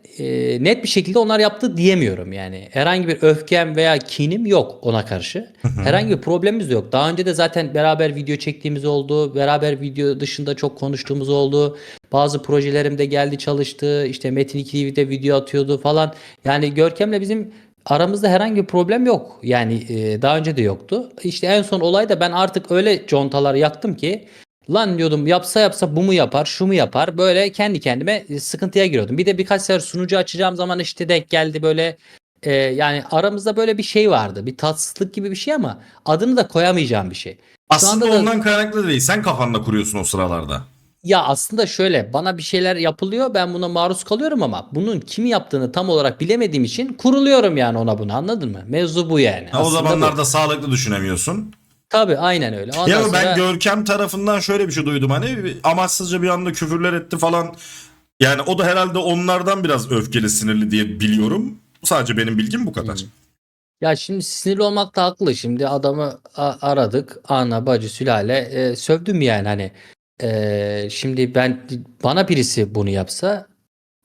net bir şekilde onlar yaptı diyemiyorum yani. Herhangi bir öfkem veya kinim yok ona karşı. Hı hı. Herhangi bir problemimiz de yok. Daha önce de zaten beraber video çektiğimiz oldu. Beraber video dışında çok konuştuğumuz oldu. Bazı projelerimde geldi çalıştı. İşte Metin 2'de video atıyordu falan. Yani Görkem'le bizim aramızda herhangi bir problem yok. Yani daha önce de yoktu. İşte en son olay da ben artık öyle contalar yaktım ki lan diyordum yapsa bu mu yapar şu mu yapar böyle kendi kendime sıkıntıya giriyordum. Bir de birkaç sefer sunucu açacağım zaman işte denk geldi böyle yani aramızda böyle bir şey vardı. Bir tatsızlık gibi bir şey ama adını da koyamayacağım bir şey. Şu Aslında anda da ondan kaynaklı değil. Sen kafanda kuruyorsun o sıralarda. ya aslında şöyle bana bir şeyler yapılıyor ben buna maruz kalıyorum ama bunun kim yaptığını tam olarak bilemediğim için kuruluyorum yani ona bunu anladın mı? Mevzu bu yani Ha, o aslında bu. zamanlarda sağlıklı düşünemiyorsun. Tabii aynen öyle. Ondan Ya ben sonra Görkem tarafından şöyle bir şey duydum, hani amaçsızca bir anda küfürler etti falan. Yani o da herhalde onlardan biraz öfkeli, sinirli diye biliyorum. Sadece benim bilgim bu kadar. ya şimdi sinirli olmak da haklı. Şimdi adamı aradık. Ana, bacı, sülale sövdüm yani hani. Şimdi bana birisi bunu yapsa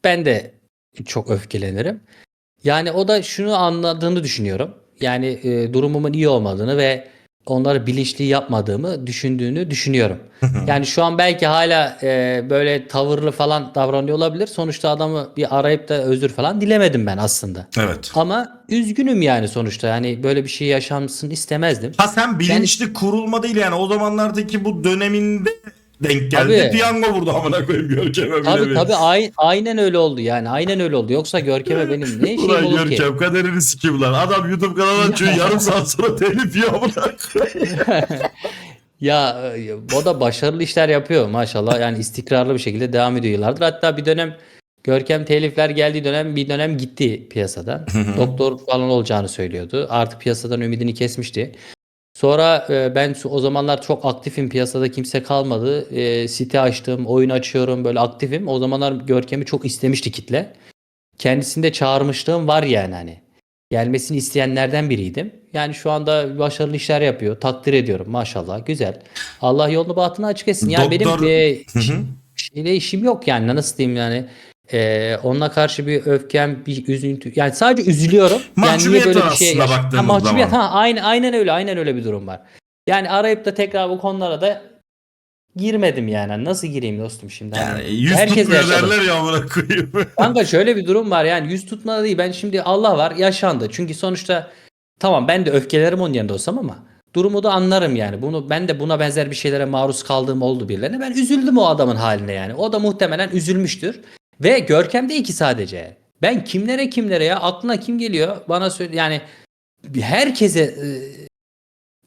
ben de çok öfkelenirim. Yani o da şunu anladığını düşünüyorum. Yani durumumun iyi olmadığını ve onları bilinçli yapmadığımı düşündüğünü düşünüyorum. Yani şu an belki hala böyle tavırlı falan davranıyor olabilir. Sonuçta adamı bir arayıp da özür falan dilemedim ben aslında. Evet. Ama üzgünüm yani sonuçta. Yani böyle bir şey yaşansın istemezdim. Ha sen Yani bilinçli kurulma değil yani, o zamanlardaki bu döneminde denk geldi. tabii Piyango vurdu amına koyayım Görkem'e bile tabii bir. tabii aynen öyle oldu yani. Aynen öyle oldu. Yoksa Görkem'e benim ne şeyim Ulan olur ki? Görkem kaderini sikim lan. Adam YouTube kanalı açıyor, yarım saat sonra telif yiyor amına koyayım. Ya o da başarılı işler yapıyor maşallah. Yani istikrarlı bir şekilde devam ediyor yıllardır. Hatta bir dönem Görkem telifler geldiği dönem bir dönem gitti piyasadan. Doktor falan olacağını söylüyordu. Artık piyasadan ümidini kesmişti. Sonra ben o zamanlar çok aktifim piyasada kimse kalmadı. Site açtım, oyun açıyorum böyle aktifim. O zamanlar Görkem'i çok istemişti kitle. Kendisini de çağırmışlığım var yani hani. Gelmesini isteyenlerden biriydim. Yani şu anda başarılı işler yapıyor. Takdir ediyorum maşallah. Güzel. Allah yolunu bahtını açık etsin. Yani benim Doktor. Hı hı. şeyle işim yok yani. Nasıl diyeyim yani. Onunla karşı bir öfkem, bir üzüntü. Yani sadece üzülüyorum. Yani niye Mahcubiyet böyle var bir şey aslında Ha baktığımız mahcubiyet. zaman. Aynen öyle. Aynen öyle bir durum var. Yani arayıp da tekrar bu konulara da girmedim yani. Nasıl gireyim dostum şimdi hani. Yani yüz Herkesle tutmuyor yaşadım. derler ya amına koyayım. Kanka şöyle bir durum var yani yüz tutma değil ben şimdi Allah var yaşandı çünkü sonuçta tamam ben de öfkelerim onun yanında olsam ama Durumu da anlarım yani. Ben de buna benzer bir şeylere maruz kaldığım oldu birilerine. Ben üzüldüm o adamın haline yani. O da muhtemelen üzülmüştür. Ve Görkem değil ki sadece. Ben kimlere ya, aklına kim geliyor bana söyle yani, herkese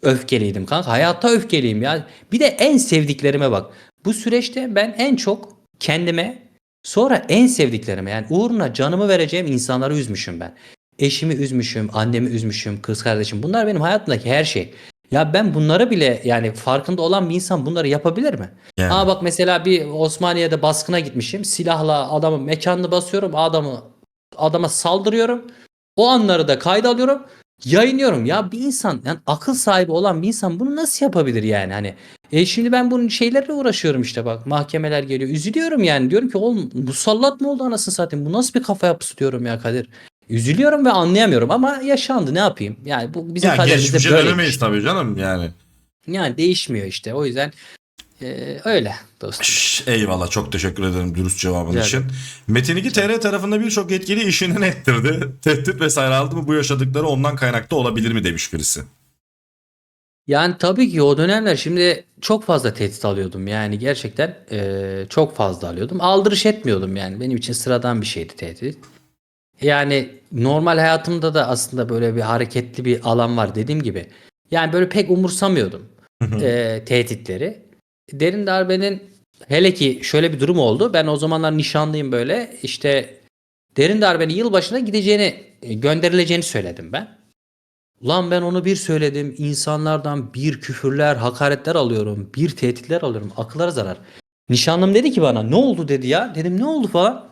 öfkeliydim kanka. Hayatta öfkeliyim ya. Bir de en sevdiklerime bak. Bu süreçte ben en çok kendime, sonra en sevdiklerime, yani uğruna canımı vereceğim insanları üzmüşüm ben. Eşimi üzmüşüm, annemi üzmüşüm, kız kardeşim. Bunlar benim hayatımdaki her şey. Ya ben bunları bile, yani farkında olan bir insan bunları yapabilir mi? Yani. Aa bak, mesela bir Osmaniye'de baskına gitmişim. Silahla adamın mekanını basıyorum. Adama saldırıyorum. O anları da kayda alıyorum. Yayınlıyorum. Ya bir insan, yani akıl sahibi olan bir insan bunu nasıl yapabilir yani? Hani şimdi ben bunun şeylerle uğraşıyorum işte, bak mahkemeler geliyor. Üzülüyorum yani. Diyorum ki oğlum, musallat mı oldu anasını satayım? Bu nasıl bir kafa yapısı diyorum ya Kadir. Üzülüyorum ve anlayamıyorum ama yaşandı, ne yapayım? Yani bu bizim Ya kaderimizde geçmişe böyleymiş. dönemeyiz tabii canım yani. Yani değişmiyor işte. O yüzden öyle dostum. Eyvallah, çok teşekkür ederim dürüst cevabın Rica için. ederim. Metin 2 TR tarafında birçok yetkili işini ettirdi. Tehdit vesaire aldı mı, bu yaşadıkları ondan kaynaklı olabilir mi demiş birisi. Yani tabii ki o dönemler, şimdi çok fazla tehdit alıyordum. Yani gerçekten çok fazla alıyordum. Aldırış etmiyordum yani. Benim için sıradan bir şeydi tehdit. Yani normal hayatımda da aslında böyle bir hareketli bir alan var dediğim gibi. Yani böyle pek umursamıyordum tehditleri. Derin darbenin, hele ki şöyle bir durum oldu. Ben o zamanlar nişanlıyım böyle. İşte derin darbenin yılbaşına gideceğini, gönderileceğini söyledim ben. Ulan ben onu bir söyledim. İnsanlardan bir küfürler, hakaretler alıyorum. Bir tehditler alıyorum. Akıllara zarar. Nişanlım dedi ki bana, ne oldu dedi ya. Dedim ne oldu falan.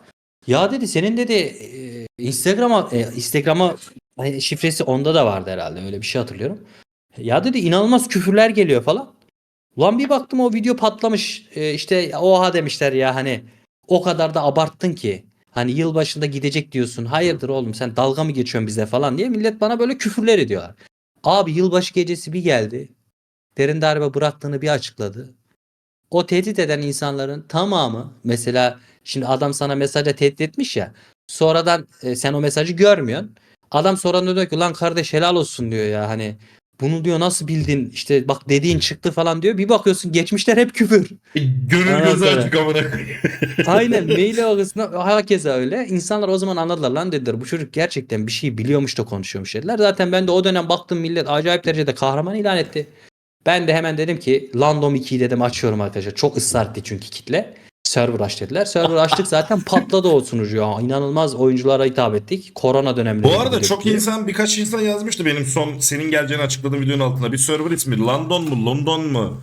Ya dedi, senin dedi Instagram'a şifresi onda da vardı herhalde. Öyle bir şey hatırlıyorum. Ya dedi, inanılmaz küfürler geliyor falan. Ulan bir baktım o video patlamış. İşte oha demişler ya, hani o kadar da abarttın ki. Hani yılbaşında gidecek diyorsun. Hayırdır oğlum, sen dalga mı geçiyorsun bize falan diye millet bana böyle küfürler ediyorlar. Abi yılbaşı gecesi bir geldi. Derin darbe bıraktığını bir açıkladı. O tehdit eden insanların tamamı, mesela şimdi adam sana mesajla tehdit etmiş ya. Sonradan sen o mesajı görmüyorsun. Adam sonra diyor ki lan kardeş helal olsun diyor ya, hani bunu diyor nasıl bildin, işte bak dediğin çıktı falan diyor. Bir bakıyorsun geçmişler hep küfür. Gönül Ondan gözü sonra açık amına. aynen mail arasında herkese öyle. İnsanlar o zaman anladılar, lan dediler bu çocuk gerçekten bir şey biliyormuş da konuşuyormuş dediler. Zaten ben de o dönem baktım millet acayip derecede kahraman ilan etti. Ben de hemen dedim ki Random 2'yi dedim açıyorum arkadaşlar. Çok ısrar etti çünkü kitle. Server aç dediler. Server açtık, zaten patladı o sunucu ya. İnanılmaz oyunculara hitap ettik. Korona döneminde Bu de arada bu çok diye. birkaç insan yazmıştı benim son senin geleceğini açıkladığım videonun altına. Bir server ismi London mu London mu?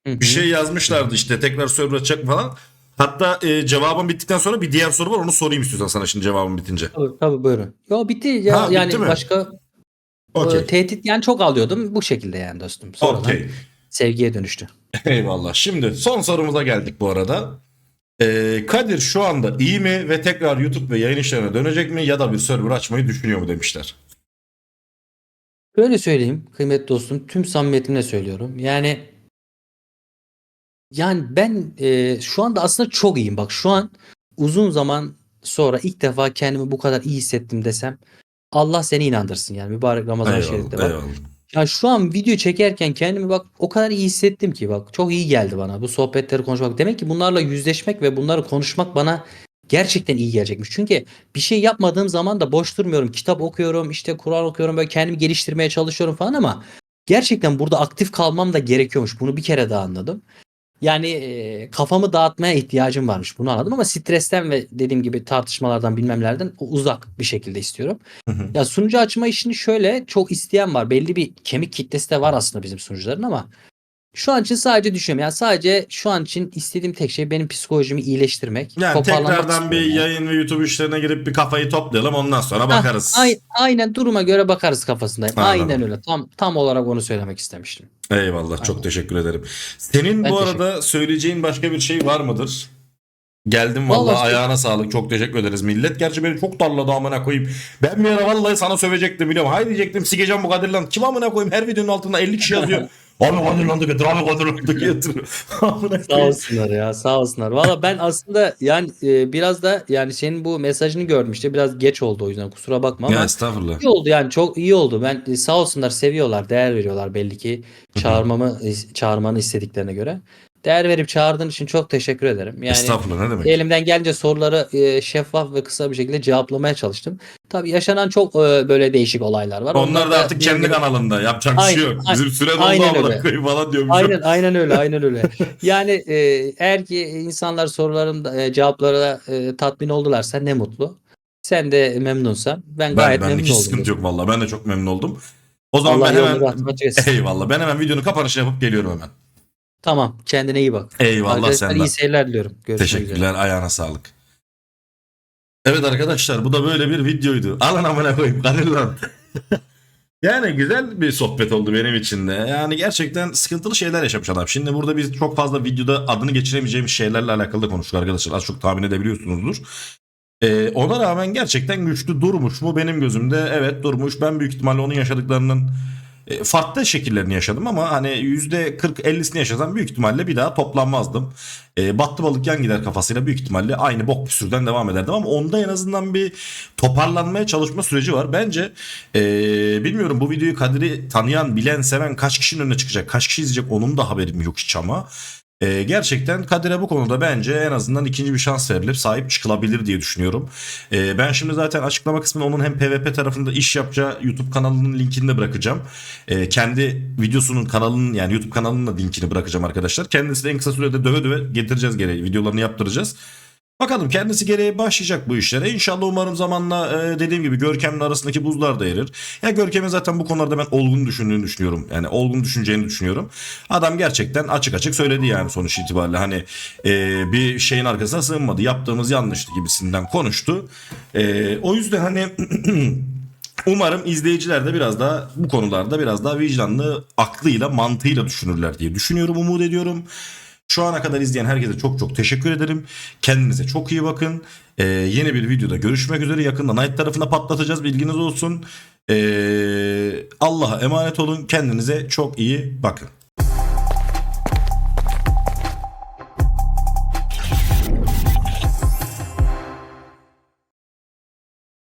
Hı Bir hı. şey yazmışlardı işte, tekrar server açacak mı falan. Hatta cevabım bittikten sonra bir diğer soru var, onu sorayım istiyorsan sana şimdi cevabım bitince. Tabii, tabii buyurun. Yo bitti ya, Ha, bitti yani mi? başka Okey. tehdit yani çok alıyordum bu şekilde yani dostum. Sonradan Okey. sevgiye dönüştü. Eyvallah. Şimdi son sorumuza geldik bu arada. Kadir şu anda iyi mi ve tekrar YouTube ve yayın işlerine dönecek mi, ya da bir server açmayı düşünüyor mu demişler. Böyle söyleyeyim kıymetli dostum, tüm samimiyetimle söylüyorum. Yani ben şu anda aslında çok iyiyim. Bak şu an uzun zaman sonra ilk defa kendimi bu kadar iyi hissettim desem Allah seni inandırsın yani, mübarek Ramazan-ı Şerif'te Eyvallah, bak. eyvallah. Ya şu an video çekerken kendimi bak o kadar iyi hissettim ki, bak çok iyi geldi bana bu sohbetleri konuşmak. Demek ki bunlarla yüzleşmek ve bunları konuşmak bana gerçekten iyi gelecekmiş. Çünkü bir şey yapmadığım zaman da boş durmuyorum. Kitap okuyorum, işte Kur'an okuyorum, böyle kendimi geliştirmeye çalışıyorum falan ama gerçekten burada aktif kalmam da gerekiyormuş. Bunu bir kere daha anladım. Yani kafamı dağıtmaya ihtiyacım varmış. Bunu anladım ama stresten ve dediğim gibi tartışmalardan bilmemlerden uzak bir şekilde istiyorum. Ya sunucu açma işini şöyle, çok isteyen var. Belli bir kemik kitlesi de var aslında bizim sunucuların ama şu an için sadece düşünüyorum. Yani sadece şu an için istediğim tek şey benim psikolojimi iyileştirmek. Yani Toparlamak tekrardan bir istiyorum yani. yayın ve YouTube işlerine girip bir kafayı toplayalım, ondan sonra Hah, bakarız. aynen duruma göre bakarız kafasındayım. Aynen Anladım. öyle. Tam olarak onu söylemek istemiştim. Eyvallah, çok Aynen. teşekkür ederim. Senin Ben bu teşekkür arada söyleyeceğin başka bir şey var mıdır? Geldim vallahi, Vallahi ayağına sağlık, çok teşekkür ederiz. Millet gerçi beni çok darladı amına koyayım. Ben bir ara vallahi sana sövecektim biliyorum. Hay diyecektim, sikeceğim bu Kadir lan. Kim amına koyayım, her videonun altında 50 kişi yazıyor. Abi Kadirlandı getir, abi Kadirlandı getir. Amına Sağ koyayım. olsunlar ya, sağ olsunlar. Valla ben aslında yani biraz da yani senin bu mesajını görmüştü. Biraz geç oldu, o yüzden kusura bakma Ya ama estağfurullah. iyi oldu yani, çok iyi oldu. Ben sağ olsunlar, seviyorlar, değer veriyorlar belli ki Hı hı. çağırmanı istediklerine göre. Değer verip çağırdığın için çok teşekkür ederim. Yani Estağfurullah ne demek. elimden gelince soruları şeffaf ve kısa bir şekilde cevaplamaya çalıştım. Tabii yaşanan çok böyle değişik olaylar var. Onlar Onları da da artık kendi birbirine... kanalında yapacak bir şey Aynen, yok. Bizim süre doldu aynen amına öyle. koyayım falan diyormuşum. Aynen öyle, aynen öyle. Yani eğer ki insanlar soruların cevaplara tatmin oldularsa ne mutlu. Sen de memnunsan ben gayet Benlik memnun hiç oldum sıkıntı dedim. yok vallahi. Ben de çok memnun oldum. O zaman Allah ben yolunu hemen bahtına açık etsin. eyvallah. Ben hemen videonun kapanışını yapıp geliyorum hemen. Tamam, kendine iyi bak. Eyvallah Arkadaşlar iyi senden. seyirler diliyorum. Görüşmek üzere. Teşekkürler. Ayağına sağlık. Evet arkadaşlar bu da böyle bir videoydu. Alın amına koyayım. Kadir lan. Yani güzel bir sohbet oldu benim için de. Yani gerçekten sıkıntılı şeyler yaşamış adam. Şimdi burada biz çok fazla videoda adını geçiremeyeceğimiz şeylerle alakalı da konuştuk arkadaşlar. Az çok tahmin edebiliyorsunuzdur. Ona rağmen gerçekten güçlü durmuş mu benim gözümde? Evet durmuş. Ben büyük ihtimalle onun yaşadıklarının farklı şekillerini yaşadım ama hani %40-50'sini yaşasam büyük ihtimalle bir daha toplanmazdım. Battı balık yan gider kafasıyla büyük ihtimalle aynı bok püsürden devam ederdim ama onda en azından bir toparlanmaya çalışma süreci var. Bence bilmiyorum bu videoyu Kadir'i tanıyan, bilen, seven kaç kişinin önüne çıkacak, kaç kişi izleyecek onun da haberim yok hiç ama. Gerçekten Kadir'e bu konuda bence en azından ikinci bir şans verilip sahip çıkılabilir diye düşünüyorum. Ben şimdi zaten açıklama kısmına onun hem PvP tarafında iş yapacağı YouTube kanalının linkini de bırakacağım. Kendi videosunun kanalının yani YouTube kanalının da linkini bırakacağım arkadaşlar. Kendisi de en kısa sürede döve döve getireceğiz gereği videolarını yaptıracağız. Bakalım kendisi gereği başlayacak bu işlere. İnşallah umarım zamanla dediğim gibi Görkem'le arasındaki buzlar da erir. Ya Görkem'in zaten bu konularda ben olgun düşündüğünü düşünüyorum. Yani olgun düşüneceğini düşünüyorum. Adam gerçekten açık açık söyledi yani sonuç itibariyle. Hani bir şeyin arkasına sığınmadı. Yaptığımız yanlıştı gibisinden konuştu. O yüzden hani umarım izleyiciler de biraz daha bu konularda biraz daha vicdanlı, aklıyla, mantığıyla düşünürler diye düşünüyorum, umut ediyorum. Şu ana kadar izleyen herkese çok çok teşekkür ederim. Kendinize çok iyi bakın. Yeni bir videoda görüşmek üzere. Yakında Night tarafına patlatacağız. Bilginiz olsun. Allah'a emanet olun. Kendinize çok iyi bakın.